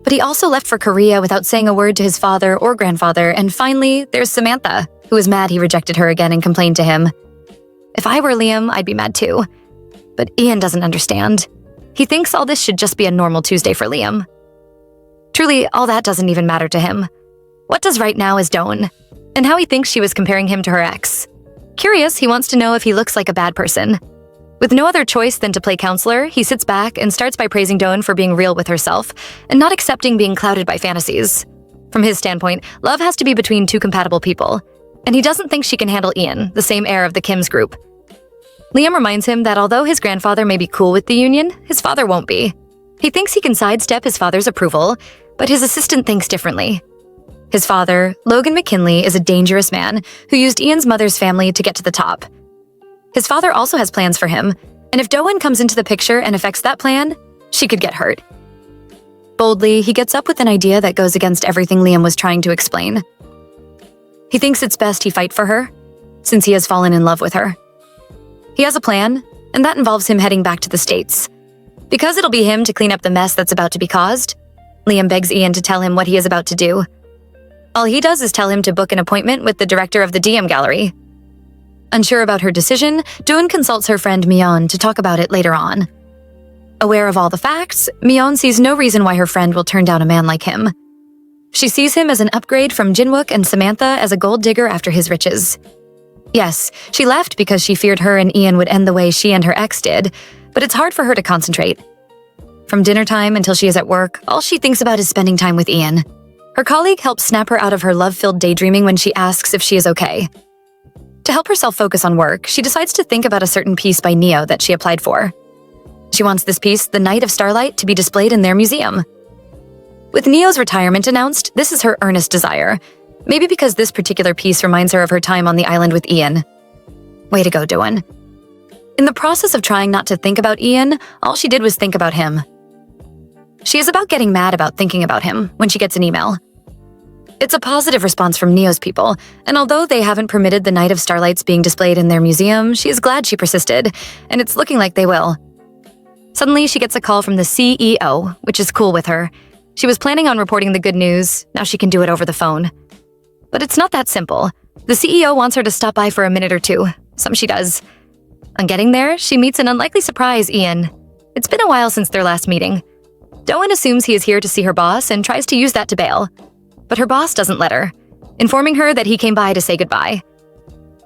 but he also left for Korea without saying a word to his father or grandfather, and finally, there's Samantha, who is mad he rejected her again and complained to him. If I were Liam, I'd be mad too. But Ian doesn't understand. He thinks all this should just be a normal Tuesday for Liam. Truly, all that doesn't even matter to him. What does right now is Dawn, and how he thinks she was comparing him to her ex. Curious, he wants to know if he looks like a bad person. With no other choice than to play counselor, he sits back and starts by praising Dawn for being real with herself and not accepting being clouded by fantasies. From his standpoint, love has to be between two compatible people, and he doesn't think she can handle Ian, the same heir of the Kims group. Liam reminds him that although his grandfather may be cool with the union, his father won't be. He thinks he can sidestep his father's approval, but his assistant thinks differently. His father, Logan McKinley, is a dangerous man who used Ian's mother's family to get to the top. His father also has plans for him, and if Doan comes into the picture and affects that plan, she could get hurt. Boldly, he gets up with an idea that goes against everything Liam was trying to explain. He thinks it's best he fight for her, since he has fallen in love with her. He has a plan, and that involves him heading back to the States. Because it'll be him to clean up the mess that's about to be caused, Liam begs Ian to tell him what he is about to do. All he does is tell him to book an appointment with the director of the DM gallery. Unsure about her decision, Dawn consults her friend Myeon to talk about it later on. Aware of all the facts, Myeon sees no reason why her friend will turn down a man like him. She sees him as an upgrade from Jinwook and Samantha as a gold digger after his riches. Yes, she left because she feared her and Ian would end the way she and her ex did, but it's hard for her to concentrate. From dinner time until she is at work, all she thinks about is spending time with Ian. Her colleague helps snap her out of her love-filled daydreaming when she asks if she is okay. To help herself focus on work, she decides to think about a certain piece by Neo that she applied for. She wants this piece, The Night of Starlight, to be displayed in their museum. With Neo's retirement announced, this is her earnest desire. Maybe because this particular piece reminds her of her time on the island with Ian. Way to go, Dawn. In the process of trying not to think about Ian, all she did was think about him. She is about getting mad about thinking about him when she gets an email. It's a positive response from Neo's people, and although they haven't permitted the Night of Starlights being displayed in their museum, she is glad she persisted, and it's looking like they will. Suddenly, she gets a call from the CEO, which is cool with her. She was planning on reporting the good news, now she can do it over the phone. But it's not that simple. The CEO wants her to stop by for a minute or two, so she does. On getting there, she meets an unlikely surprise, Ian. It's been a while since their last meeting. Doan assumes he is here to see her boss and tries to use that to bail. But her boss doesn't let her, informing her that he came by to say goodbye.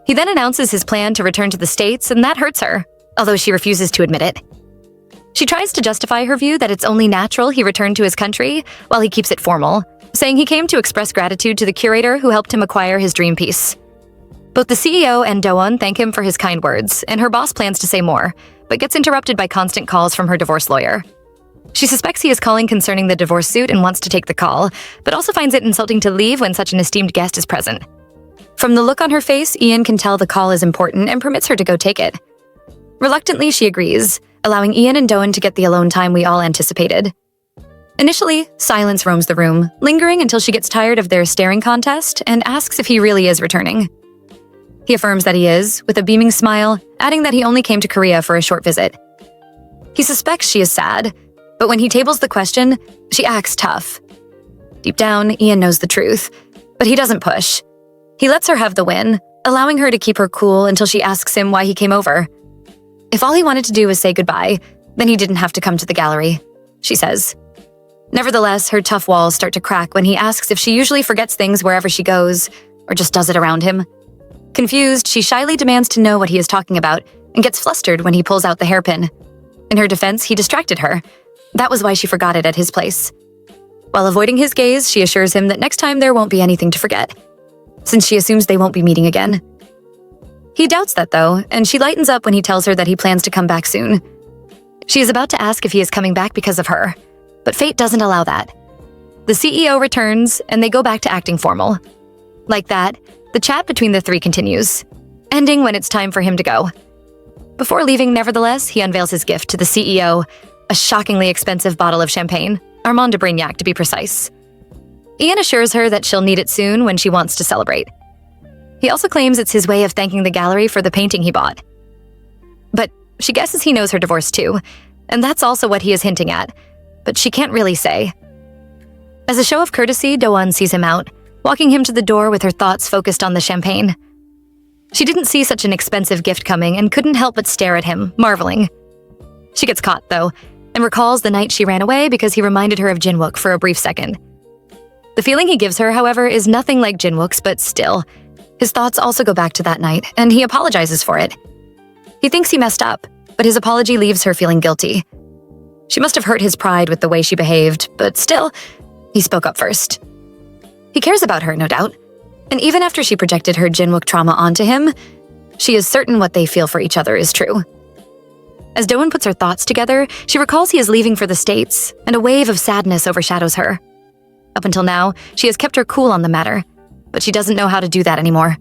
He then announces his plan to return to the States, and that hurts her, although she refuses to admit it. She tries to justify her view that it's only natural he returned to his country, while he keeps it formal, saying he came to express gratitude to the curator who helped him acquire his dream piece. Both the CEO and Doan thank him for his kind words, and her boss plans to say more, but gets interrupted by constant calls from her divorce lawyer. She suspects he is calling concerning the divorce suit and wants to take the call, but also finds it insulting to leave when such an esteemed guest is present. From the look on her face, Ian can tell the call is important and permits her to go take it. Reluctantly, she agrees, allowing Ian and Doan to get the alone time we all anticipated. Initially, silence roams the room, lingering until she gets tired of their staring contest and asks if he really is returning. He affirms that he is, with a beaming smile, adding that he only came to Korea for a short visit. He suspects she is sad, but when he tables the question, she acts tough. Deep down, Ian knows the truth, but he doesn't push. He lets her have the win, allowing her to keep her cool until she asks him why he came over. If all he wanted to do was say goodbye, then he didn't have to come to the gallery, she says. Nevertheless, her tough walls start to crack when he asks if she usually forgets things wherever she goes, or just does it around him. Confused, she shyly demands to know what he is talking about and gets flustered when he pulls out the hairpin. In her defense, he distracted her. That was why she forgot it at his place. While avoiding his gaze, she assures him that next time there won't be anything to forget, since she assumes they won't be meeting again. He doubts that, though, and she lightens up when he tells her that he plans to come back soon. She is about to ask if he is coming back because of her, but fate doesn't allow that. The CEO returns, and they go back to acting formal. Like that, the chat between the three continues, ending when it's time for him to go. Before leaving, nevertheless, he unveils his gift to the CEO, a shockingly expensive bottle of champagne, Armand de Brignac to be precise. Ian assures her that she'll need it soon when she wants to celebrate. He also claims it's his way of thanking the gallery for the painting he bought. But she guesses he knows her divorce too, and that's also what he is hinting at, but she can't really say. As a show of courtesy, Do-won sees him out, walking him to the door with her thoughts focused on the champagne. She didn't see such an expensive gift coming and couldn't help but stare at him, marveling. She gets caught, though, and recalls the night she ran away because he reminded her of Jinwook for a brief second. The feeling he gives her, however, is nothing like Jinwook's, but still, his thoughts also go back to that night, and he apologizes for it. He thinks he messed up, but his apology leaves her feeling guilty. She must have hurt his pride with the way she behaved, but still, he spoke up first. He cares about her, no doubt, and even after she projected her Jinwook trauma onto him, she is certain what they feel for each other is true. As Do-won puts her thoughts together, she recalls he is leaving for the States, and a wave of sadness overshadows her. Up until now, she has kept her cool on the matter, but she doesn't know how to do that anymore.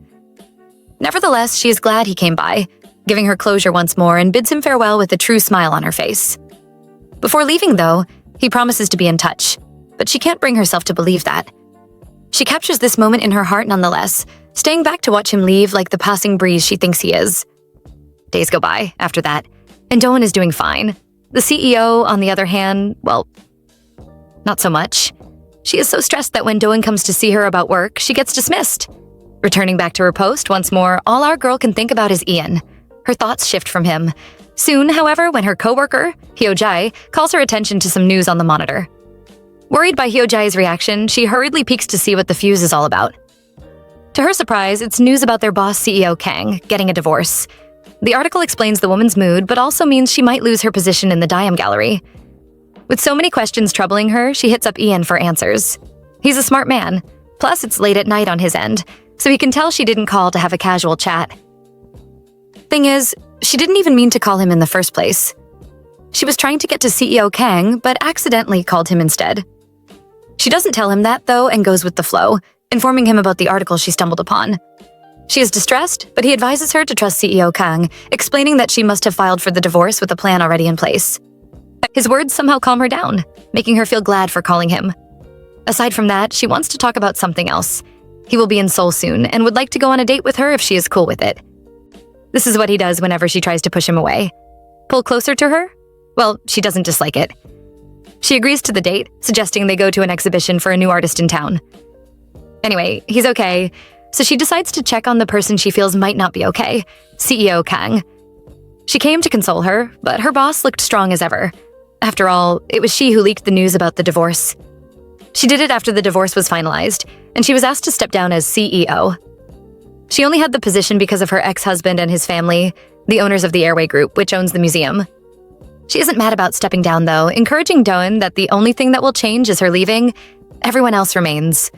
Nevertheless, she is glad he came by, giving her closure once more and bids him farewell with a true smile on her face. Before leaving, though, he promises to be in touch, but she can't bring herself to believe that. She captures this moment in her heart nonetheless, staying back to watch him leave like the passing breeze she thinks he is. Days go by after that, and Do-won is doing fine. The CEO, on the other hand, well, not so much. She is so stressed that when Do-won comes to see her about work, she gets dismissed. Returning back to her post once more, all our girl can think about is Ian. Her thoughts shift from him. Soon, however, when her coworker, Hyo-jae, calls her attention to some news on the monitor. Worried by Hyo-jae's reaction, she hurriedly peeks to see what the fuse is all about. To her surprise, it's news about their boss CEO Kang getting a divorce. The article explains the woman's mood, but also means she might lose her position in the Diam Gallery. With so many questions troubling her, she hits up Ian for answers. He's a smart man, plus it's late at night on his end, so he can tell she didn't call to have a casual chat. Thing is, she didn't even mean to call him in the first place. She was trying to get to CEO Kang, but accidentally called him instead. She doesn't tell him that, though, and goes with the flow, informing him about the article she stumbled upon. She is distressed, but he advises her to trust CEO Kang, explaining that she must have filed for the divorce with a plan already in place. His words somehow calm her down, making her feel glad for calling him. Aside from that, she wants to talk about something else. He will be in Seoul soon and would like to go on a date with her if she is cool with it. This is what he does whenever she tries to push him away. Pull closer to her? Well, she doesn't dislike it. She agrees to the date, suggesting they go to an exhibition for a new artist in town. Anyway, he's okay, so she decides to check on the person she feels might not be okay, CEO Kang. She came to console her, but her boss looked strong as ever. After all, it was she who leaked the news about the divorce. She did it after the divorce was finalized, and she was asked to step down as CEO. She only had the position because of her ex-husband and his family, the owners of the Airway Group, which owns the museum. She isn't mad about stepping down, though, encouraging Do-won that the only thing that will change is her leaving. Everyone else remains.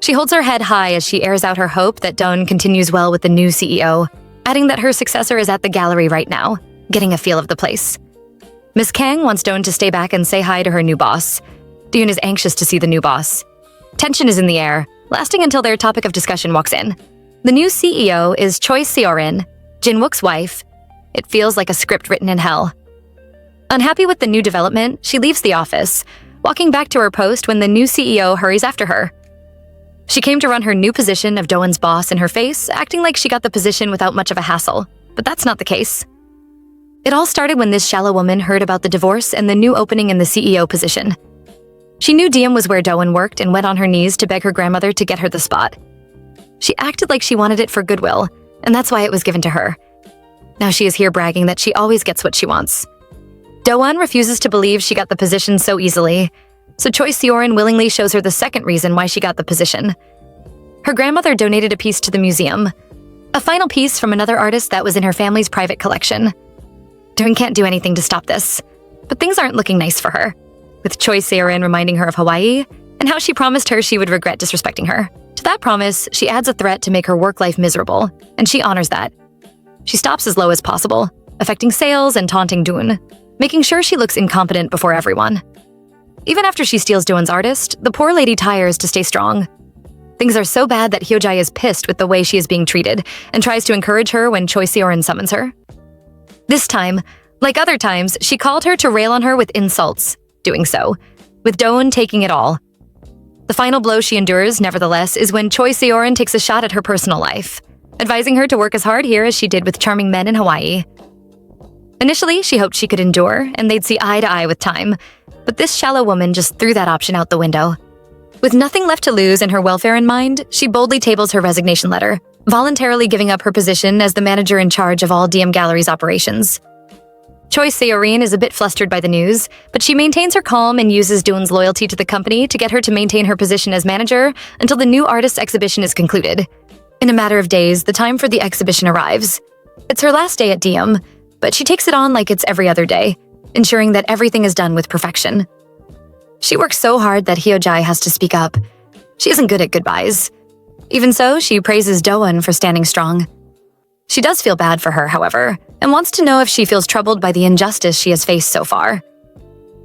She holds her head high as she airs out her hope that Do-won continues well with the new CEO, adding that her successor is at the gallery right now, getting a feel of the place. Miss Kang wants Do-won to stay back and say hi to her new boss. Do-won is anxious to see the new boss. Tension is in the air, lasting until their topic of discussion walks in. The new CEO is Choi Seo-rin, Jin-wook's wife. It feels like a script written in hell. Unhappy with the new development, she leaves the office, walking back to her post when the new CEO hurries after her. She came to run her new position of Do-won's boss in her face, acting like she got the position without much of a hassle, but that's not the case. It all started when this shallow woman heard about the divorce and the new opening in the CEO position. She knew Diem was where Do-won worked and went on her knees to beg her grandmother to get her the spot. She acted like she wanted it for goodwill, and that's why it was given to her. Now she is here bragging that she always gets what she wants. Do-won refuses to believe she got the position so easily, so Choi Seo-rin willingly shows her the second reason why she got the position. Her grandmother donated a piece to the museum, a final piece from another artist that was in her family's private collection. Do-won can't do anything to stop this, but things aren't looking nice for her, with Choi Seo-rin reminding her of Hawaii and how she promised her she would regret disrespecting her. To that promise, she adds a threat to make her work life miserable, and she honors that. She stops as low as possible, affecting sales and taunting Do-won. making sure she looks incompetent before everyone. Even after she steals Doeon's artist, the poor lady tires to stay strong. Things are so bad that Hyojai is pissed with the way she is being treated and tries to encourage her when Choi Seorin summons her. This time, like other times, she called her to rail on her with insults, doing so, with Doeon taking it all. The final blow she endures, nevertheless, is when Choi Seorin takes a shot at her personal life, advising her to work as hard here as she did with charming men in Hawaii. Initially, she hoped she could endure, and they'd see eye to eye with time, but this shallow woman just threw that option out the window. With nothing left to lose and her welfare in mind, she boldly tables her resignation letter, voluntarily giving up her position as the manager in charge of all DM Gallery's operations. Choi Seorin is a bit flustered by the news, but she maintains her calm and uses Doeon's loyalty to the company to get her to maintain her position as manager until the new artist's exhibition is concluded. In a matter of days, the time for the exhibition arrives. It's her last day at DM, but she takes it on like it's every other day, ensuring that everything is done with perfection. She works so hard that Hyojai has to speak up. She isn't good at goodbyes. Even so, she praises Doeon for standing strong. She does feel bad for her, however, and wants to know if she feels troubled by the injustice she has faced so far.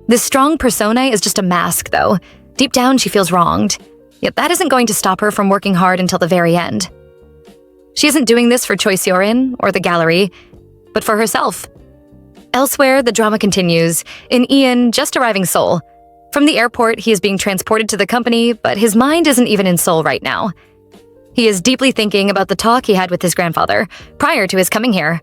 This strong persona is just a mask, though. Deep down, she feels wronged. Yet that isn't going to stop her from working hard until the very end. She isn't doing this for Choi Seorin or the gallery, but for herself. Elsewhere, the drama continues, in Ian just arriving Seoul. From the airport, he is being transported to the company, but his mind isn't even in Seoul right now. He is deeply thinking about the talk he had with his grandfather prior to his coming here.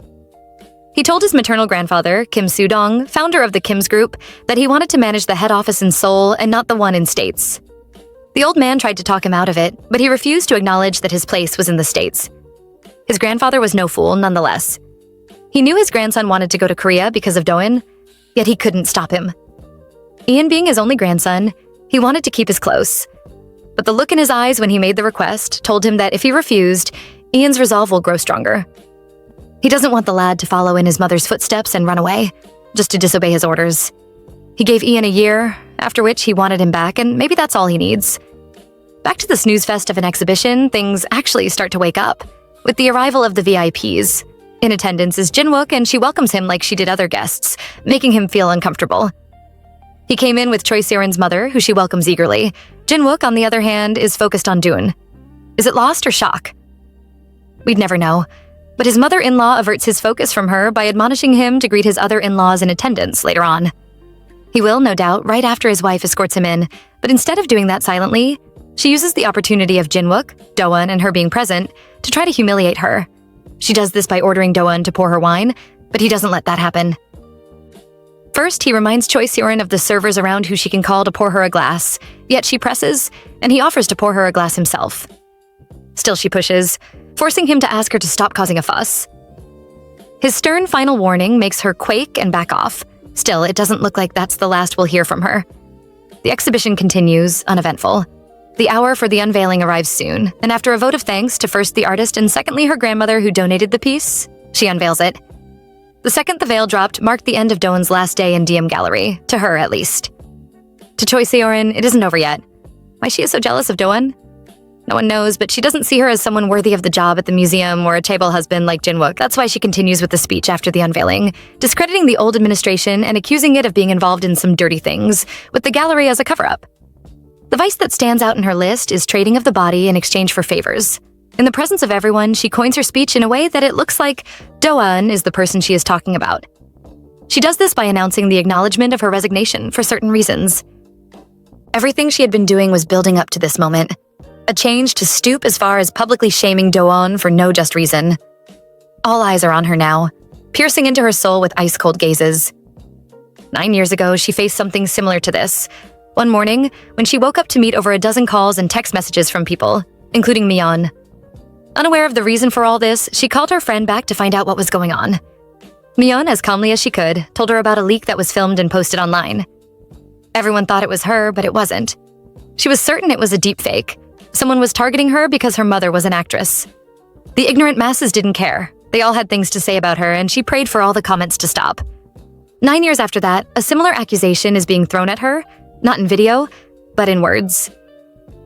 He told his maternal grandfather, Kim Soo-dong, founder of the Kim's Group, that he wanted to manage the head office in Seoul and not the one in States. The old man tried to talk him out of it, but he refused to acknowledge that his place was in the States. His grandfather was no fool, nonetheless. He knew his grandson wanted to go to Korea because of Doeon, yet he couldn't stop him. Ian being his only grandson, he wanted to keep his close. But the look in his eyes when he made the request told him that if he refused, Ian's resolve will grow stronger. He doesn't want the lad to follow in his mother's footsteps and run away, just to disobey his orders. He gave Ian a year, after which he wanted him back, and maybe that's all he needs. Back to the snooze fest of an exhibition, things actually start to wake up, with the arrival of the VIPs. In attendance is Jinwook, and she welcomes him like she did other guests, making him feel uncomfortable. He came in with Choi Seorin's mother, who she welcomes eagerly. Jinwook, on the other hand, is focused on Doon. Is it lost or shock? We'd never know. But his mother-in-law averts his focus from her by admonishing him to greet his other in-laws in attendance later on. He will, no doubt, right after his wife escorts him in, but instead of doing that silently, she uses the opportunity of Jinwook, Doeon, and her being present to try to humiliate her. She does this by ordering Doeon to pour her wine, but he doesn't let that happen. First, he reminds Choi Seorin of the servers around who she can call to pour her a glass, yet she presses, and he offers to pour her a glass himself. Still she pushes, forcing him to ask her to stop causing a fuss. His stern final warning makes her quake and back off. Still, it doesn't look like that's the last we'll hear from her. The exhibition continues, uneventful. The hour for the unveiling arrives soon, and after a vote of thanks to first the artist and secondly her grandmother who donated the piece, she unveils it. The second the veil dropped marked the end of Doeon's last day in DM Gallery, to her at least. To Choi Seorin, it isn't over yet. Why she is so jealous of Doeon? No one knows, but she doesn't see her as someone worthy of the job at the museum or a table husband like Jinwook. That's why she continues with the speech after the unveiling, discrediting the old administration and accusing it of being involved in some dirty things, with the gallery as a cover-up. The vice that stands out in her list is trading of the body in exchange for favors. In the presence of everyone, she coins her speech in a way that it looks like Doeon is the person she is talking about. She does this by announcing the acknowledgement of her resignation for certain reasons. Everything she had been doing was building up to this moment. A change to stoop as far as publicly shaming Doeon for no just reason. All eyes are on her now, piercing into her soul with ice-cold gazes. 9 years ago, she faced something similar to this. One morning, when she woke up to meet over a dozen calls and text messages from people, including Myeon. Unaware of the reason for all this, she called her friend back to find out what was going on. Myeon, as calmly as she could, told her about a leak that was filmed and posted online. Everyone thought it was her, but it wasn't. She was certain it was a deepfake. Someone was targeting her because her mother was an actress. The ignorant masses didn't care. They all had things to say about her, and she prayed for all the comments to stop. 9 years after that, a similar accusation is being thrown at her, not in video, but in words.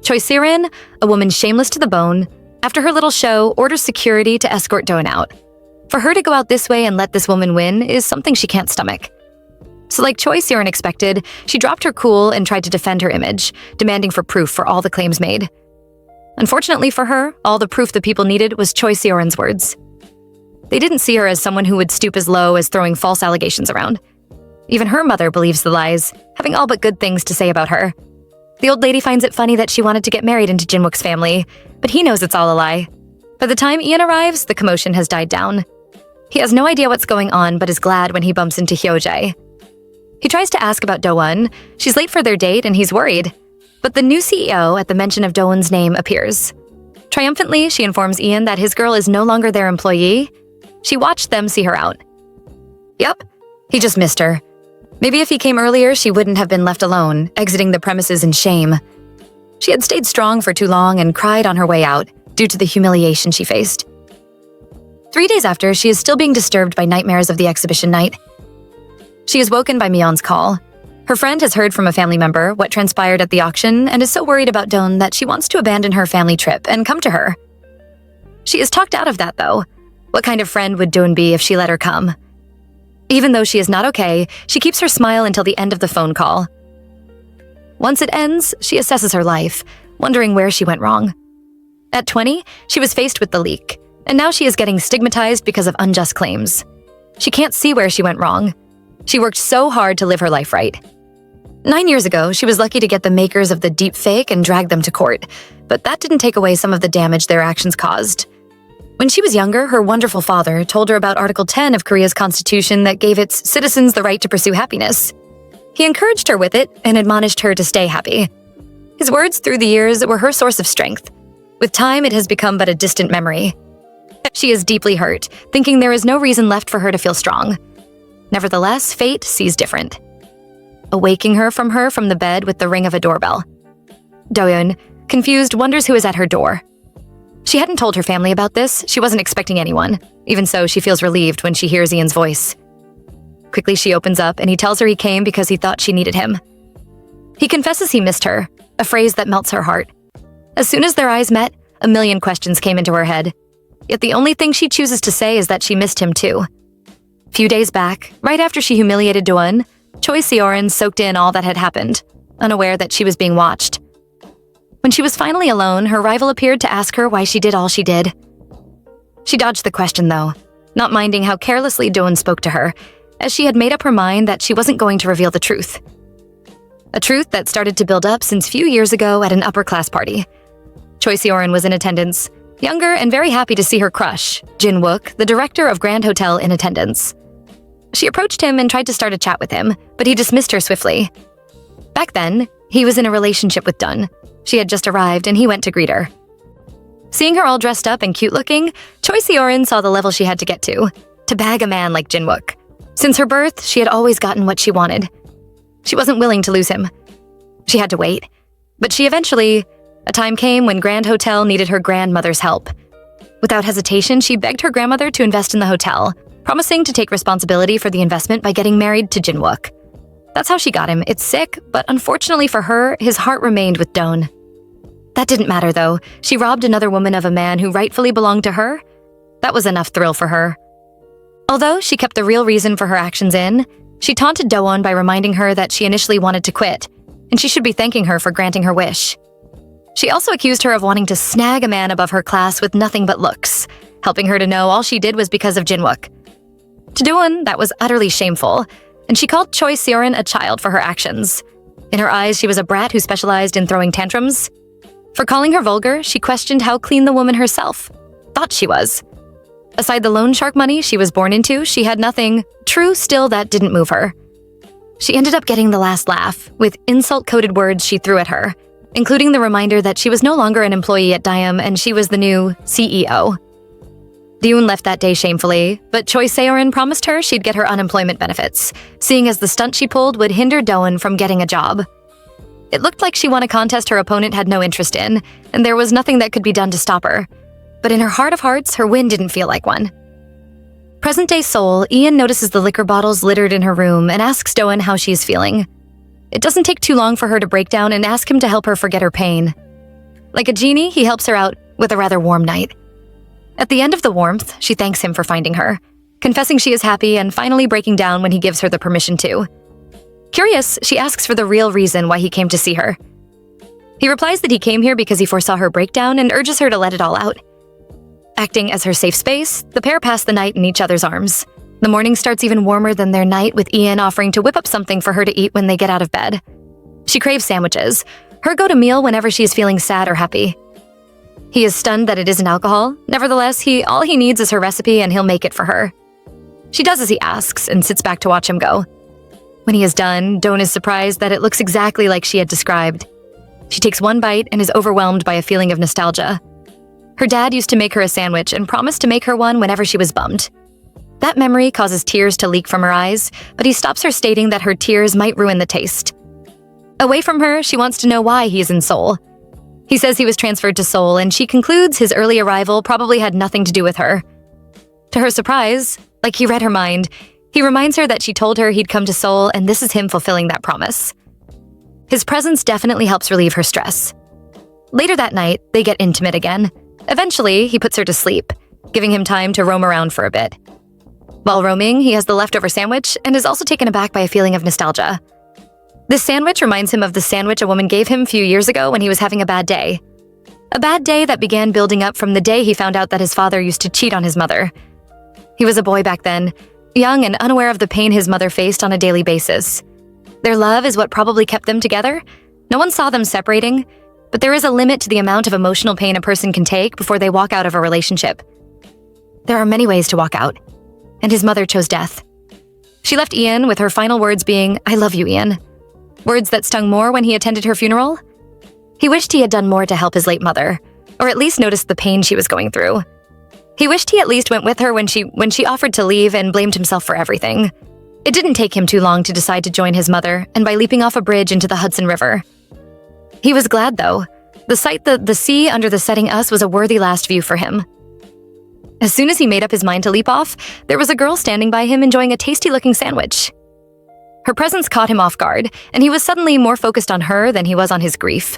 Choi Seorin, a woman shameless to the bone, after her little show, orders security to escort Doeon out. For her to go out this way and let this woman win is something she can't stomach. So like Choi Seorin expected, she dropped her cool and tried to defend her image, demanding for proof for all the claims made. Unfortunately for her, all the proof the people needed was Choi Seorin's words. They didn't see her as someone who would stoop as low as throwing false allegations around. Even her mother believes the lies, having all but good things to say about her. The old lady finds it funny that she wanted to get married into Jinwook's family, but he knows it's all a lie. By the time Ian arrives, the commotion has died down. He has no idea what's going on, but is glad when he bumps into Hyojae. He tries to ask about Do-won. She's late for their date and he's worried. But the new CEO, at the mention of Do-won's name, appears. Triumphantly, she informs Ian that his girl is no longer their employee. She watched them see her out. Yep, he just missed her. Maybe if he came earlier, she wouldn't have been left alone, exiting the premises in shame. She had stayed strong for too long and cried on her way out, due to the humiliation she faced. 3 days after, she is still being disturbed by nightmares of the exhibition night. She is woken by Myeon's call. Her friend has heard from a family member what transpired at the auction and is so worried about Dawn that she wants to abandon her family trip and come to her. She is talked out of that, though. What kind of friend would Dawn be if she let her come? Even though she is not okay, she keeps her smile until the end of the phone call. Once it ends, she assesses her life, wondering where she went wrong. At 20, she was faced with the leak, and now she is getting stigmatized because of unjust claims. She can't see where she went wrong. She worked so hard to live her life right. 9 years ago, she was lucky to get the makers of the deep fake and drag them to court, but that didn't take away some of the damage their actions caused. When she was younger, her wonderful father told her about Article 10 of Korea's constitution that gave its citizens the right to pursue happiness. He encouraged her with it and admonished her to stay happy. His words through the years were her source of strength. With time, it has become but a distant memory. She is deeply hurt, thinking there is no reason left for her to feel strong. Nevertheless, fate sees different. Awaking her from the bed with the ring of a doorbell. Doyeon, confused, wonders who is at her door. She hadn't told her family about this. She wasn't expecting anyone. Even so, she feels relieved when she hears Ian's voice. Quickly, she opens up and he tells her he came because he thought she needed him. He confesses he missed her, a phrase that melts her heart. As soon as their eyes met, a million questions came into her head. Yet the only thing she chooses to say is that she missed him too. Few days back, right after she humiliated Dawn, Choi Seorin soaked in all that had happened, unaware that she was being watched. When she was finally alone, her rival appeared to ask her why she did all she did. She dodged the question, though, not minding how carelessly Dawn spoke to her, as she had made up her mind that she wasn't going to reveal the truth. A truth that started to build up since few years ago at an upper-class party. Choi Seorin was in attendance, younger and very happy to see her crush, Jinwook, the director of Grand Hotel, in attendance. She approached him and tried to start a chat with him, but he dismissed her swiftly. Back then, he was in a relationship with Dawn. She had just arrived and he went to greet her. Seeing her all dressed up and cute-looking, Choi Seorin saw the level she had to get to bag a man like Jinwook. Since her birth, she had always gotten what she wanted. She wasn't willing to lose him. She had to wait. But a time came when Grand Hotel needed her grandmother's help. Without hesitation, she begged her grandmother to invest in the hotel, promising to take responsibility for the investment by getting married to Jinwook. That's how she got him. It's sick, but unfortunately for her, his heart remained with Dawn. That didn't matter, though. She robbed another woman of a man who rightfully belonged to her. That was enough thrill for her. Although she kept the real reason for her actions in, she taunted Do-won by reminding her that she initially wanted to quit, and she should be thanking her for granting her wish. She also accused her of wanting to snag a man above her class with nothing but looks, helping her to know all she did was because of Jinwook. To Do-won, that was utterly shameful, and she called Choi Seorin a child for her actions. In her eyes, she was a brat who specialized in throwing tantrums. For calling her vulgar, she questioned how clean the woman herself thought she was. Aside the loan shark money she was born into, she had nothing. True, still, that didn't move her. She ended up getting the last laugh, with insult-coated words she threw at her, including the reminder that she was no longer an employee at Diam and she was the new CEO. Yoon left that day shamefully, but Choi Seorin promised her she'd get her unemployment benefits, seeing as the stunt she pulled would hinder Do-won from getting a job. It looked like she won a contest her opponent had no interest in, and there was nothing that could be done to stop her. But in her heart of hearts, her win didn't feel like one. Present-day Seoul, Ian notices the liquor bottles littered in her room and asks Do-won how she is feeling. It doesn't take too long for her to break down and ask him to help her forget her pain. Like a genie, he helps her out with a rather warm night. At the end of the warmth, she thanks him for finding her, confessing she is happy and finally breaking down when he gives her the permission to. Curious, she asks for the real reason why he came to see her. He replies that he came here because he foresaw her breakdown and urges her to let it all out. Acting as her safe space, the pair pass the night in each other's arms. The morning starts even warmer than their night, with Ian offering to whip up something for her to eat when they get out of bed. She craves sandwiches, her go-to meal whenever she is feeling sad or happy. He is stunned that it isn't alcohol. Nevertheless, all he needs is her recipe and he'll make it for her. She does as he asks and sits back to watch him go. When he is done, Dawn is surprised that it looks exactly like she had described. She takes one bite and is overwhelmed by a feeling of nostalgia. Her dad used to make her a sandwich and promised to make her one whenever she was bummed. That memory causes tears to leak from her eyes, but he stops her, stating that her tears might ruin the taste. Away from her, she wants to know why he is in Seoul. He says he was transferred to Seoul, and she concludes his early arrival probably had nothing to do with her. To her surprise, like he read her mind, he reminds her that she told her he'd come to Seoul, and this is him fulfilling that promise. His presence definitely helps relieve her stress. Later that night, they get intimate again. Eventually, he puts her to sleep, giving him time to roam around for a bit. While roaming, he has the leftover sandwich and is also taken aback by a feeling of nostalgia. This sandwich reminds him of the sandwich a woman gave him a few years ago when he was having a bad day. A bad day that began building up from the day he found out that his father used to cheat on his mother. He was a boy back then, young and unaware of the pain his mother faced on a daily basis. Their love is what probably kept them together. No one saw them separating, but there is a limit to the amount of emotional pain a person can take before they walk out of a relationship. There are many ways to walk out, and his mother chose death. She left Ian with her final words being, "I love you, Ian." Words that stung more when he attended her funeral. He wished he had done more to help his late mother, or at least noticed the pain she was going through. He wished he at least went with her when she offered to leave, and blamed himself for everything. It didn't take him too long to decide to join his mother, and by leaping off a bridge into the Hudson River. He was glad, though. The sight, the sea under the setting us, was a worthy last view for him. As soon as he made up his mind to leap off, there was a girl standing by him enjoying a tasty-looking sandwich. Her presence caught him off guard, and he was suddenly more focused on her than he was on his grief.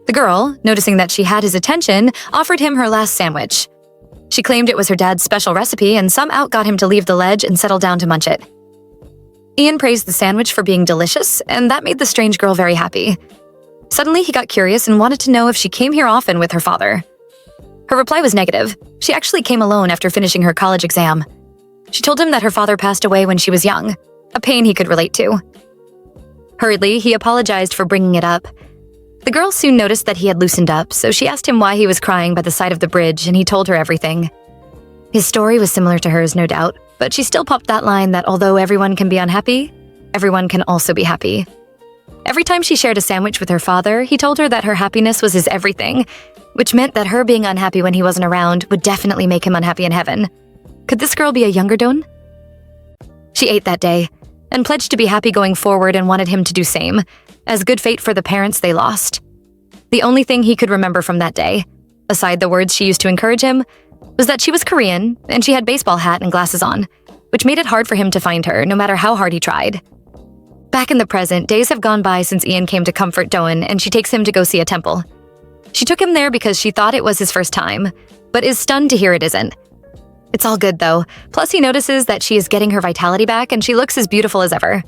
The girl, noticing that she had his attention, offered him her last sandwich. She claimed it was her dad's special recipe and somehow got him to leave the ledge and settle down to munch it. Ian praised the sandwich for being delicious, and that made the strange girl very happy. Suddenly, he got curious and wanted to know if she came here often with her father. Her reply was negative. She actually came alone after finishing her college exam. She told him that her father passed away when she was young, a pain he could relate to. Hurriedly, he apologized for bringing it up. The girl soon noticed that he had loosened up, so she asked him why he was crying by the side of the bridge, and he told her everything. His story was similar to hers, no doubt, but she still popped that line that although everyone can be unhappy, everyone can also be happy. Every time she shared a sandwich with her father, he told her that her happiness was his everything, which meant that her being unhappy when he wasn't around would definitely make him unhappy in heaven. Could this girl be a younger Dawn? She ate that day, and pledged to be happy going forward, and wanted him to do same, as good fate for the parents they lost. The only thing he could remember from that day, aside the words she used to encourage him, was that she was Korean and she had baseball hat and glasses on, which made it hard for him to find her, no matter how hard he tried. Back in the present, days have gone by since Ian came to comfort Dawn, and she takes him to go see a temple. She took him there because she thought it was his first time, but is stunned to hear it isn't. It's all good, though. Plus, he notices that she is getting her vitality back and she looks as beautiful as ever.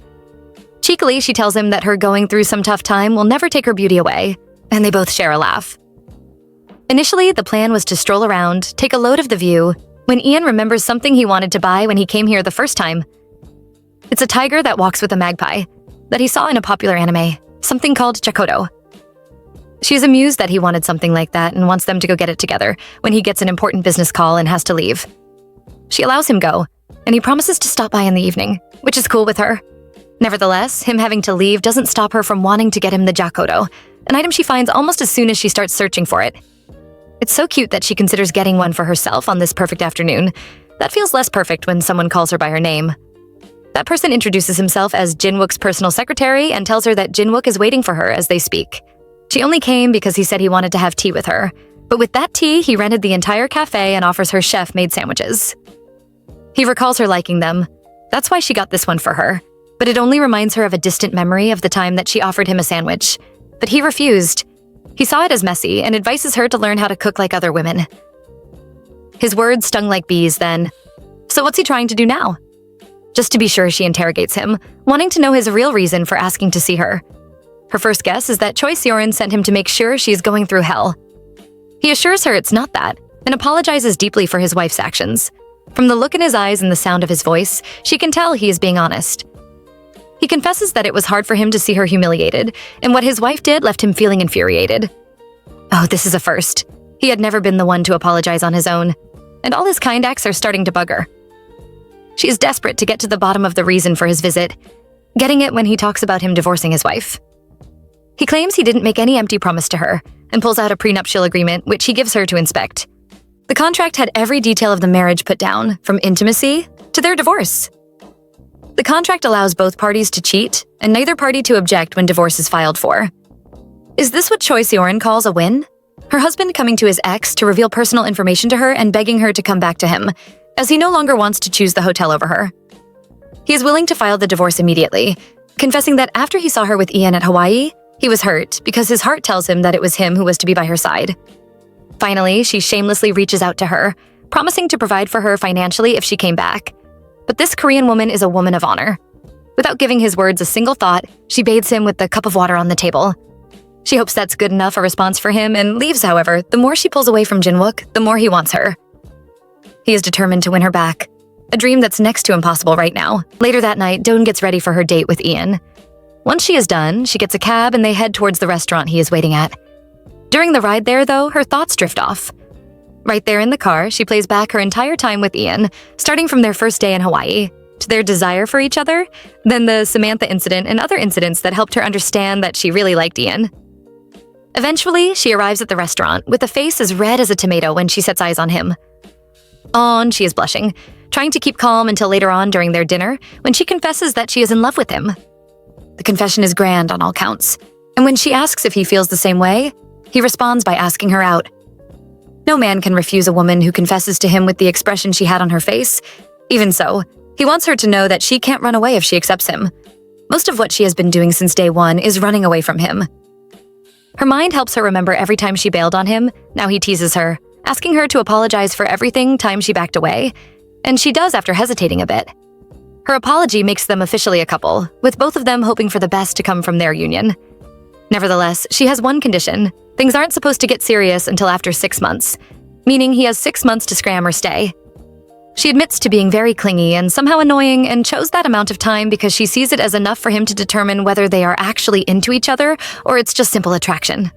Cheekily, she tells him that her going through some tough time will never take her beauty away, and they both share a laugh. Initially, the plan was to stroll around, take a load of the view, when Ian remembers something he wanted to buy when he came here the first time. It's a tiger that walks with a magpie, that he saw in a popular anime, something called Jakoto. She's amused that he wanted something like that and wants them to go get it together when he gets an important business call and has to leave. She allows him go, and he promises to stop by in the evening, which is cool with her. Nevertheless, him having to leave doesn't stop her from wanting to get him the Jakoto, an item she finds almost as soon as she starts searching for it. It's so cute that she considers getting one for herself on this perfect afternoon. That feels less perfect when someone calls her by her name. That person introduces himself as Jinwook's personal secretary and tells her that Jinwook is waiting for her as they speak. She only came because he said he wanted to have tea with her, but with that tea, he rented the entire cafe and offers her chef-made sandwiches. He recalls her liking them. That's why she got this one for her, but it only reminds her of a distant memory of the time that she offered him a sandwich. But he refused. He saw it as messy and advises her to learn how to cook like other women. His words stung like bees then. So what's he trying to do now? Just to be sure, she interrogates him, wanting to know his real reason for asking to see her. Her first guess is that Choi Seorin sent him to make sure she's going through hell. He assures her it's not that, and apologizes deeply for his wife's actions. From the look in his eyes and the sound of his voice, she can tell he is being honest. He confesses that it was hard for him to see her humiliated, and what his wife did left him feeling infuriated. Oh, this is a first. He had never been the one to apologize on his own, and all his kind acts are starting to bug her. She is desperate to get to the bottom of the reason for his visit, getting it when he talks about him divorcing his wife. He claims he didn't make any empty promise to her, and pulls out a prenuptial agreement which he gives her to inspect. The contract had every detail of the marriage put down, from intimacy to their divorce. The contract allows both parties to cheat, and neither party to object when divorce is filed for. Is this what Choi Seorin calls a win? Her husband coming to his ex to reveal personal information to her and begging her to come back to him, as he no longer wants to choose the hotel over her. He is willing to file the divorce immediately, confessing that after he saw her with Ian at Hawaii, he was hurt because his heart tells him that it was him who was to be by her side. Finally, she shamelessly reaches out to her, promising to provide for her financially if she came back. But this Korean woman is a woman of honor. Without giving his words a single thought, she bathes him with the cup of water on the table. She hopes that's good enough a response for him and leaves, however. The more she pulls away from Jinwook, the more he wants her. He is determined to win her back, a dream that's next to impossible right now. Later that night, Doan gets ready for her date with Ian. Once she is done, she gets a cab and they head towards the restaurant he is waiting at. During the ride there, though, her thoughts drift off. Right there in the car, she plays back her entire time with Ian, starting from their first day in Hawaii, to their desire for each other, then the Samantha incident and other incidents that helped her understand that she really liked Ian. Eventually, she arrives at the restaurant with a face as red as a tomato when she sets eyes on him. And she is blushing, trying to keep calm until later on during their dinner when she confesses that she is in love with him. The confession is grand on all counts, and when she asks if he feels the same way, he responds by asking her out. No man can refuse a woman who confesses to him with the expression she had on her face. Even so, he wants her to know that she can't run away if she accepts him. Most of what she has been doing since day one is running away from him. Her mind helps her remember every time she bailed on him. Now he teases her, asking her to apologize for everything time she backed away, and she does after hesitating a bit. Her apology makes them officially a couple, with both of them hoping for the best to come from their union. Nevertheless, she has one condition. Things aren't supposed to get serious until after 6 months, meaning he has 6 months to scram or stay. She admits to being very clingy and somehow annoying and chose that amount of time because she sees it as enough for him to determine whether they are actually into each other or it's just simple attraction.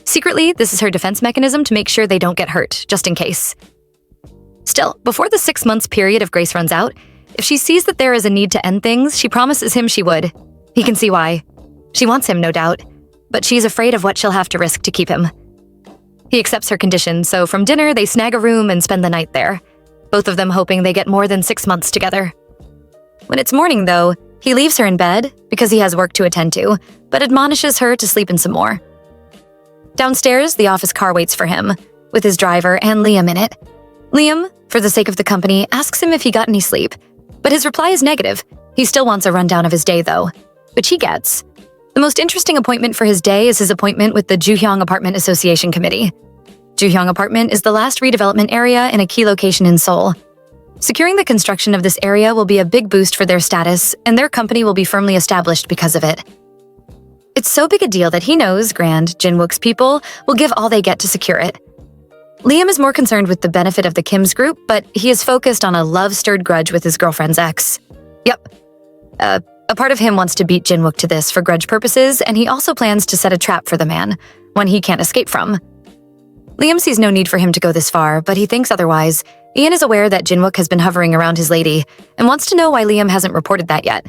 Secretly, this is her defense mechanism to make sure they don't get hurt, just in case. Still, before the 6 months period of grace runs out, if she sees that there is a need to end things, she promises him she would. He can see why. She wants him, no doubt, but she's afraid of what she'll have to risk to keep him. He accepts her conditions, so from dinner, they snag a room and spend the night there, both of them hoping they get more than 6 months together. When it's morning, though, he leaves her in bed because he has work to attend to, but admonishes her to sleep in some more. Downstairs, the office car waits for him, with his driver and Liam in it. Liam, for the sake of the company, asks him if he got any sleep, but his reply is negative. He still wants a rundown of his day, though, which he gets. The most interesting appointment for his day is his appointment with the Juhyang Apartment Association Committee. Juhyang Apartment is the last redevelopment area in a key location in Seoul. Securing the construction of this area will be a big boost for their status, and their company will be firmly established because of it. It's so big a deal that he knows Grand Jinwook's people will give all they get to secure it. Liam is more concerned with the benefit of the Kim's group, but he is focused on a love-stirred grudge with his girlfriend's ex. Yep. A part of him wants to beat Jinwook to this for grudge purposes, and he also plans to set a trap for the man, one he can't escape from. Liam sees no need for him to go this far, but he thinks otherwise. Ian is aware that Jinwook has been hovering around his lady, and wants to know why Liam hasn't reported that yet.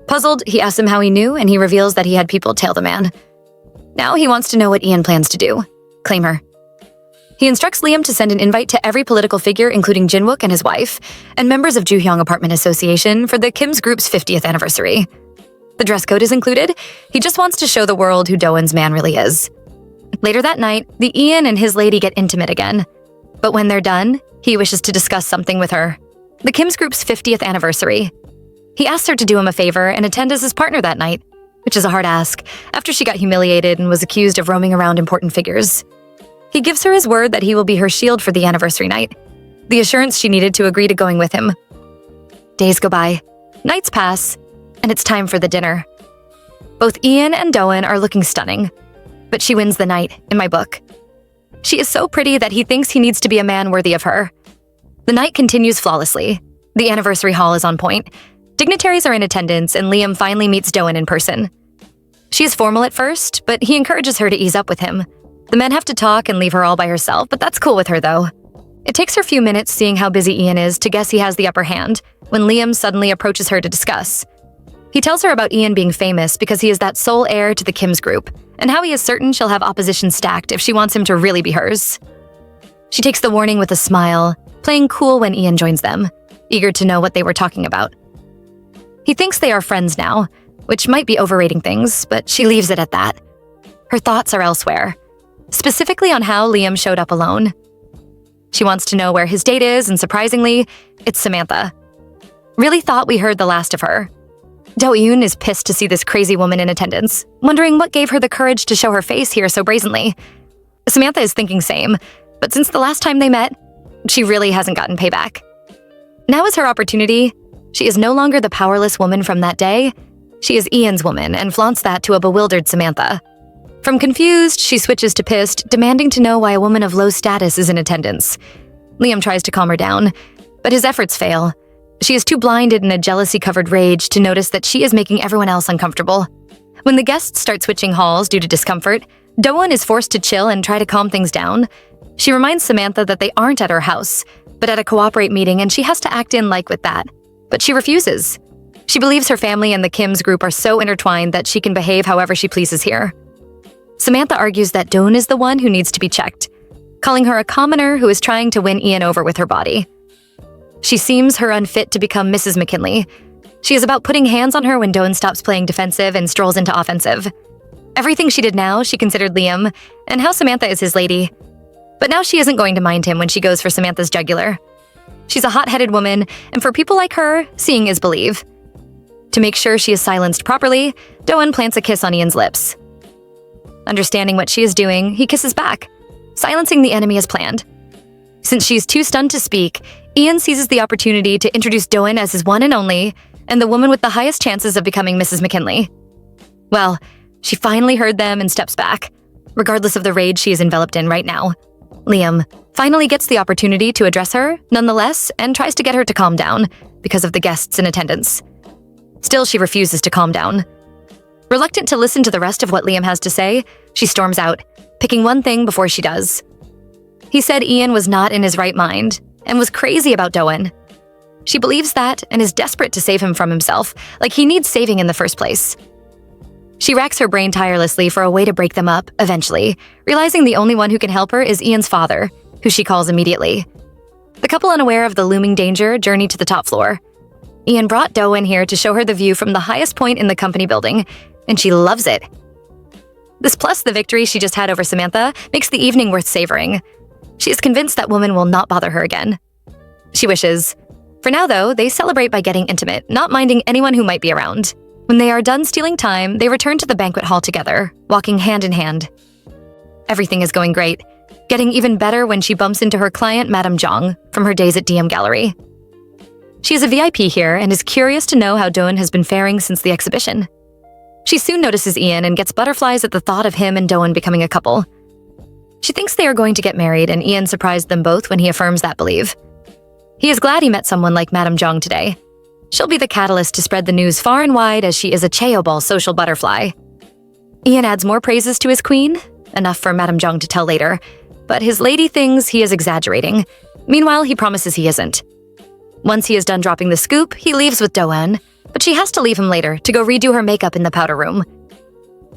Puzzled, he asks him how he knew, and he reveals that he had people tail the man. Now he wants to know what Ian plans to do. Claim her. He instructs Liam to send an invite to every political figure, including Jinwook and his wife, and members of Juhyang Apartment Association for the Kim's group's 50th anniversary. The dress code is included. He just wants to show the world who Doan's man really is. Later that night, the Ian and his lady get intimate again. But when they're done, he wishes to discuss something with her. The Kim's group's 50th anniversary. He asks her to do him a favor and attend as his partner that night, which is a hard ask, after she got humiliated and was accused of roaming around important figures. He gives her his word that he will be her shield for the anniversary night, the assurance she needed to agree to going with him. Days go by, nights pass, and it's time for the dinner. Both Ian and Do-eun are looking stunning, but she wins the night, in my book. She is so pretty that he thinks he needs to be a man worthy of her. The night continues flawlessly. The anniversary hall is on point. Dignitaries are in attendance, and Liam finally meets Do-eun in person. She is formal at first, but he encourages her to ease up with him. The men have to talk and leave her all by herself, but that's cool with her, though. It takes her a few minutes seeing how busy Ian is to guess he has the upper hand, when Liam suddenly approaches her to discuss. He tells her about Ian being famous because he is that sole heir to the Kim's group, and how he is certain she'll have opposition stacked if she wants him to really be hers. She takes the warning with a smile, playing cool when Ian joins them, eager to know what they were talking about. He thinks they are friends now, which might be overrating things, but she leaves it at that. Her thoughts are elsewhere, specifically on how Liam showed up alone. She wants to know where his date is, and surprisingly, it's Samantha. Really thought we heard the last of her. Do-eun is pissed to see this crazy woman in attendance, wondering what gave her the courage to show her face here so brazenly. Samantha is thinking same, but since the last time they met, she really hasn't gotten payback. Now is her opportunity. She is no longer the powerless woman from that day. She is Ian's woman and flaunts that to a bewildered Samantha. From confused, she switches to pissed, demanding to know why a woman of low status is in attendance. Liam tries to calm her down, but his efforts fail. She is too blinded in a jealousy-covered rage to notice that she is making everyone else uncomfortable. When the guests start switching halls due to discomfort, Do-eun is forced to chill and try to calm things down. She reminds Samantha that they aren't at her house, but at a cooperate meeting, and she has to act in like with that. But she refuses. She believes her family and the Kim's group are so intertwined that she can behave however she pleases here. Samantha argues that Do-eun is the one who needs to be checked, calling her a commoner who is trying to win Ian over with her body. She seems her unfit to become Mrs. McKinley. She is about putting hands on her when Do-eun stops playing defensive and strolls into offensive. Everything she did now, she considered Liam, and how Samantha is his lady. But now she isn't going to mind him when she goes for Samantha's jugular. She's a hot-headed woman, and for people like her, seeing is believe. To make sure she is silenced properly, Do-eun plants a kiss on Ian's lips. Understanding what she is doing, he kisses back, silencing the enemy as planned. Since she's too stunned to speak, Ian seizes the opportunity to introduce Do-eun as his one and only, and the woman with the highest chances of becoming Mrs. McKinley. Well, she finally heard them and steps back, regardless of the rage she is enveloped in right now. Liam finally gets the opportunity to address her, nonetheless, and tries to get her to calm down because of the guests in attendance. Still, she refuses to calm down. Reluctant to listen to the rest of what Liam has to say, she storms out, picking one thing before she does. He said Ian was not in his right mind and was crazy about Do-eun. She believes that and is desperate to save him from himself, like he needs saving in the first place. She racks her brain tirelessly for a way to break them up, eventually, realizing the only one who can help her is Ian's father, who she calls immediately. The couple, unaware of the looming danger, journey to the top floor. Ian brought Do-eun here to show her the view from the highest point in the company building, and she loves it. This plus the victory she just had over Samantha makes the evening worth savoring. She is convinced that woman will not bother her again. She wishes. For now, though, they celebrate by getting intimate, not minding anyone who might be around. When they are done stealing time, they return to the banquet hall together, walking hand in hand. Everything is going great, getting even better when she bumps into her client, Madame Zhang, from her days at DM Gallery. She is a VIP here and is curious to know how Do-eun has been faring since the exhibition. She soon notices Ian and gets butterflies at the thought of him and Do-eun becoming a couple. She thinks they are going to get married, and Ian surprised them both when he affirms that belief. He is glad he met someone like Madame Zhang today. She'll be the catalyst to spread the news far and wide, as she is a Cheoball social butterfly. Ian adds more praises to his queen, enough for Madame Zhang to tell later, but his lady thinks he is exaggerating. Meanwhile, he promises he isn't. Once he is done dropping the scoop, he leaves with Do-eun, but she has to leave him later to go redo her makeup in the powder room.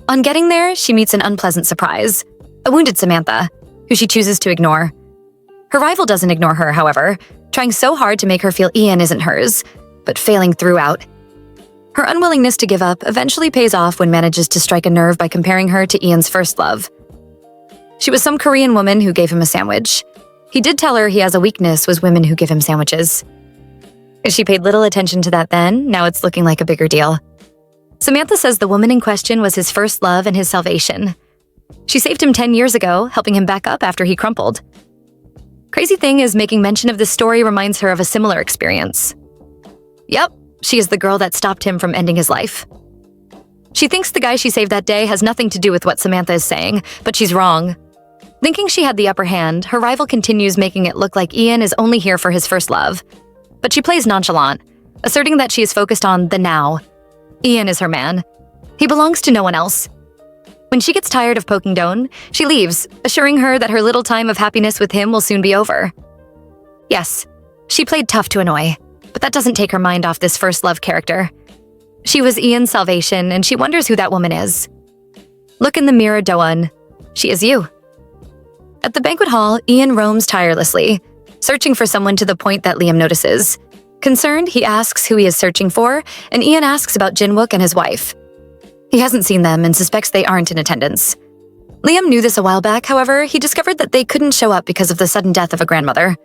On getting there, she meets an unpleasant surprise, a wounded Samantha, who she chooses to ignore. Her rival doesn't ignore her, however, trying so hard to make her feel Ian isn't hers, but failing throughout. Her unwillingness to give up eventually pays off when manages to strike a nerve by comparing her to Ian's first love. She was some Korean woman who gave him a sandwich. He did tell her he has a weakness was women who give him sandwiches. She paid little attention to that then, now it's looking like a bigger deal. Samantha says the woman in question was his first love and his salvation. She saved him 10 years ago, helping him back up after he crumpled. Crazy thing is, making mention of this story reminds her of a similar experience. Yep, she is the girl that stopped him from ending his life. She thinks the guy she saved that day has nothing to do with what Samantha is saying, but she's wrong. Thinking she had the upper hand, her rival continues making it look like Ian is only here for his first love. But she plays nonchalant, asserting that she is focused on the now. Ian is her man. He belongs to no one else. When she gets tired of poking Doan, she leaves, assuring her that her little time of happiness with him will soon be over. Yes, she played tough to annoy, but that doesn't take her mind off this first love character. She was Ian's salvation, and she wonders who that woman is. Look in the mirror, Doan. She is you. At the banquet hall, Ian roams tirelessly, searching for someone to the point that Liam notices. Concerned, he asks who he is searching for, and Ian asks about Jinwook and his wife. He hasn't seen them and suspects they aren't in attendance. Liam knew this a while back, however, he discovered that they couldn't show up because of the sudden death of a grandmother.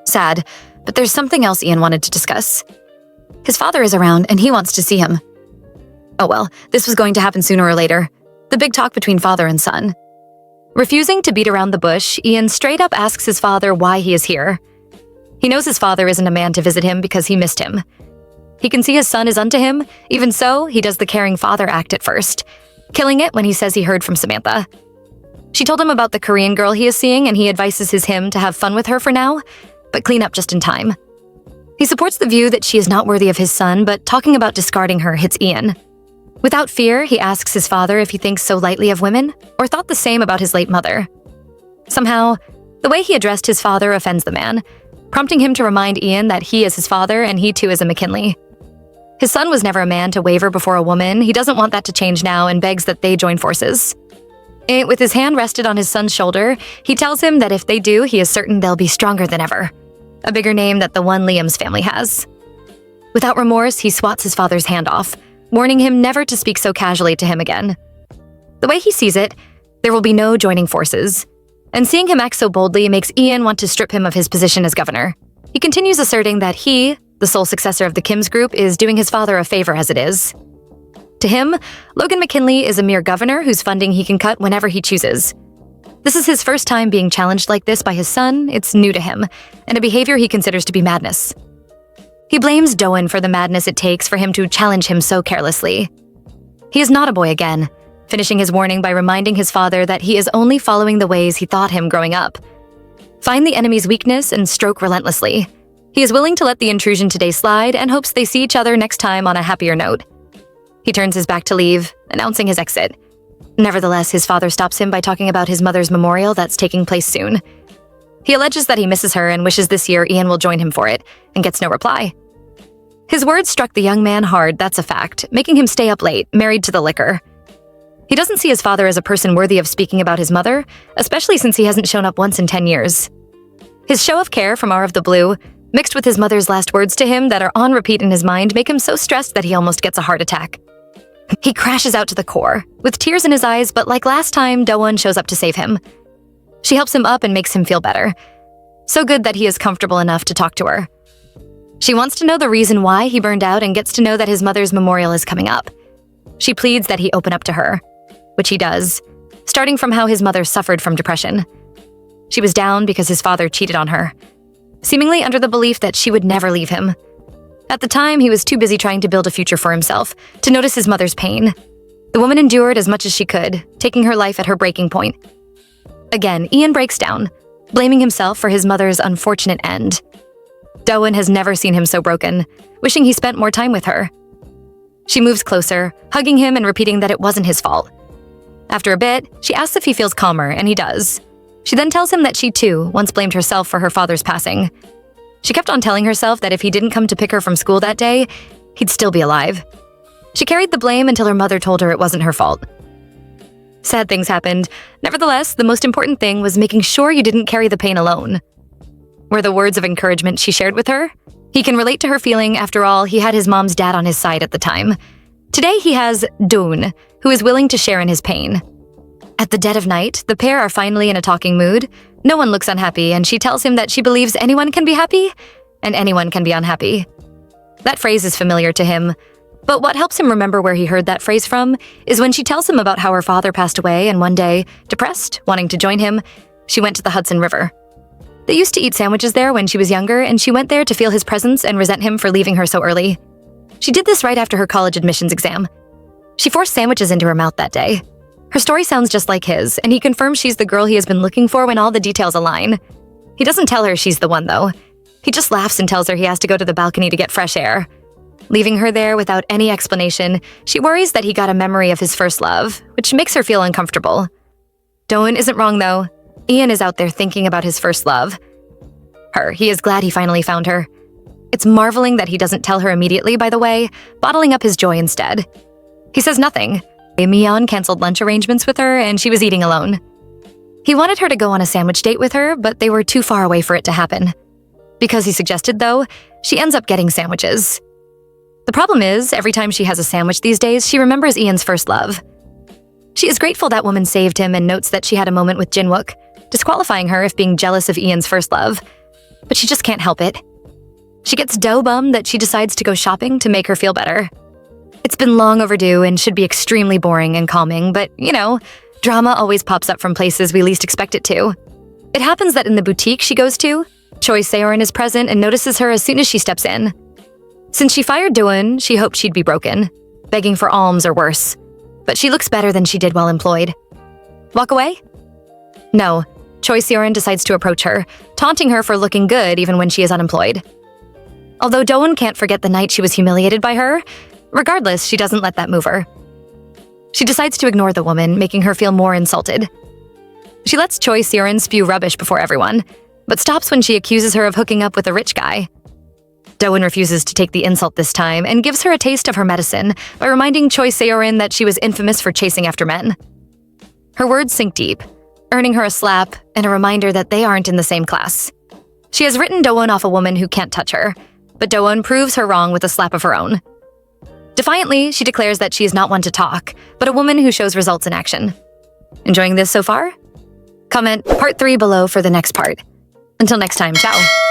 Sad, but there's something else Ian wanted to discuss. His father is around and he wants to see him. Oh well, this was going to happen sooner or later. The big talk between father and son. Refusing to beat around the bush, Ian straight up asks his father why he is here. He knows his father isn't a man to visit him because he missed him. He can see his son is unto him, even so, he does the caring father act at first, killing it when he says he heard from Samantha. She told him about the Korean girl he is seeing and he advises him to have fun with her for now, but clean up just in time. He supports the view that she is not worthy of his son, but talking about discarding her hits Ian. Without fear, he asks his father if he thinks so lightly of women, or thought the same about his late mother. Somehow, the way he addressed his father offends the man, prompting him to remind Ian that he is his father and he too is a McKinley. His son was never a man to waver before a woman. He doesn't want that to change now and begs that they join forces. With his hand rested on his son's shoulder, he tells him that if they do, he is certain they'll be stronger than ever. A bigger name than the one Liam's family has. Without remorse, he swats his father's hand off, warning him never to speak so casually to him again. The way he sees it, there will be no joining forces. And seeing him act so boldly makes Ian want to strip him of his position as governor. He continues asserting that he, the sole successor of the Kim's group, is doing his father a favor as it is. To him, Logan McKinley is a mere governor whose funding he can cut whenever he chooses. This is his first time being challenged like this by his son. It's new to him, and a behavior he considers to be madness. He blames Doan for the madness it takes for him to challenge him so carelessly. He is not a boy again, finishing his warning by reminding his father that he is only following the ways he thought him growing up. Find the enemy's weakness and stroke relentlessly. He is willing to let the intrusion today slide and hopes they see each other next time on a happier note. He turns his back to leave, announcing his exit. Nevertheless, his father stops him by talking about his mother's memorial that's taking place soon. He alleges that he misses her and wishes this year Ian will join him for it, and gets no reply. His words struck the young man hard, that's a fact, making him stay up late, married to the liquor. He doesn't see his father as a person worthy of speaking about his mother, especially since he hasn't shown up once in 10 years. His show of care from Out of the Blue, mixed with his mother's last words to him that are on repeat in his mind, make him so stressed that he almost gets a heart attack. He crashes out to the core, with tears in his eyes, but like last time, Doan shows up to save him. She helps him up and makes him feel better. So good that he is comfortable enough to talk to her. She wants to know the reason why he burned out and gets to know that his mother's memorial is coming up. She pleads that he open up to her, which he does, starting from how his mother suffered from depression. She was down because his father cheated on her, seemingly under the belief that she would never leave him. At the time, he was too busy trying to build a future for himself to notice his mother's pain. The woman endured as much as she could, taking her life at her breaking point. Again, Ian breaks down, blaming himself for his mother's unfortunate end. Doan has never seen him so broken, wishing he spent more time with her. She moves closer, hugging him and repeating that it wasn't his fault. After a bit, she asks if he feels calmer, and he does. She then tells him that she, too, once blamed herself for her father's passing. She kept on telling herself that if he didn't come to pick her from school that day, he'd still be alive. She carried the blame until her mother told her it wasn't her fault. Sad things happened. Nevertheless, the most important thing was making sure you didn't carry the pain alone. Were the words of encouragement she shared with her? He can relate to her feeling. After all, he had his mom's dad on his side at the time. Today he has Doon, who is willing to share in his pain. At the dead of night, the pair are finally in a talking mood. No one looks unhappy, and she tells him that she believes anyone can be happy, and anyone can be unhappy. That phrase is familiar to him, but what helps him remember where he heard that phrase from is when she tells him about how her father passed away, and one day, depressed, wanting to join him, she went to the Hudson River. They used to eat sandwiches there when she was younger, and she went there to feel his presence and resent him for leaving her so early. She did this right after her college admissions exam. She forced sandwiches into her mouth that day. Her story sounds just like his, and he confirms she's the girl he has been looking for when all the details align. He doesn't tell her she's the one, though. He just laughs and tells her he has to go to the balcony to get fresh air. Leaving her there without any explanation, she worries that he got a memory of his first love, which makes her feel uncomfortable. Doan isn't wrong, though. Ian is out there thinking about his first love. He is glad he finally found her. It's marveling that he doesn't tell her immediately, by the way, bottling up his joy instead. He says nothing. Miyeon canceled lunch arrangements with her, and she was eating alone. He wanted her to go on a sandwich date with her, but they were too far away for it to happen. Because he suggested, though, she ends up getting sandwiches. The problem is, every time she has a sandwich these days, she remembers Ian's first love. She is grateful that woman saved him and notes that she had a moment with Jinwook, disqualifying her if being jealous of Ian's first love. But she just can't help it. She gets bummed that she decides to go shopping to make her feel better. It's been long overdue and should be extremely boring and calming, but, drama always pops up from places we least expect it to. It happens that in the boutique she goes to, Choi Seorin is present and notices her as soon as she steps in. Since she fired Doan, she hoped she'd be broken, begging for alms or worse. But she looks better than she did while employed. Walk away? No. Choi Seorin decides to approach her, taunting her for looking good even when she is unemployed. Although Doan can't forget the night she was humiliated by her, regardless, she doesn't let that move her. She decides to ignore the woman, making her feel more insulted. She lets Choi Seorin spew rubbish before everyone, but stops when she accuses her of hooking up with a rich guy. Doan refuses to take the insult this time and gives her a taste of her medicine by reminding Choi Seorin that she was infamous for chasing after men. Her words sink deep, earning her a slap and a reminder that they aren't in the same class. She has written Doan off a woman who can't touch her, but Doan proves her wrong with a slap of her own. Defiantly, she declares that she is not one to talk, but a woman who shows results in action. Enjoying this so far? Comment part 3 below for the next part. Until next time, ciao.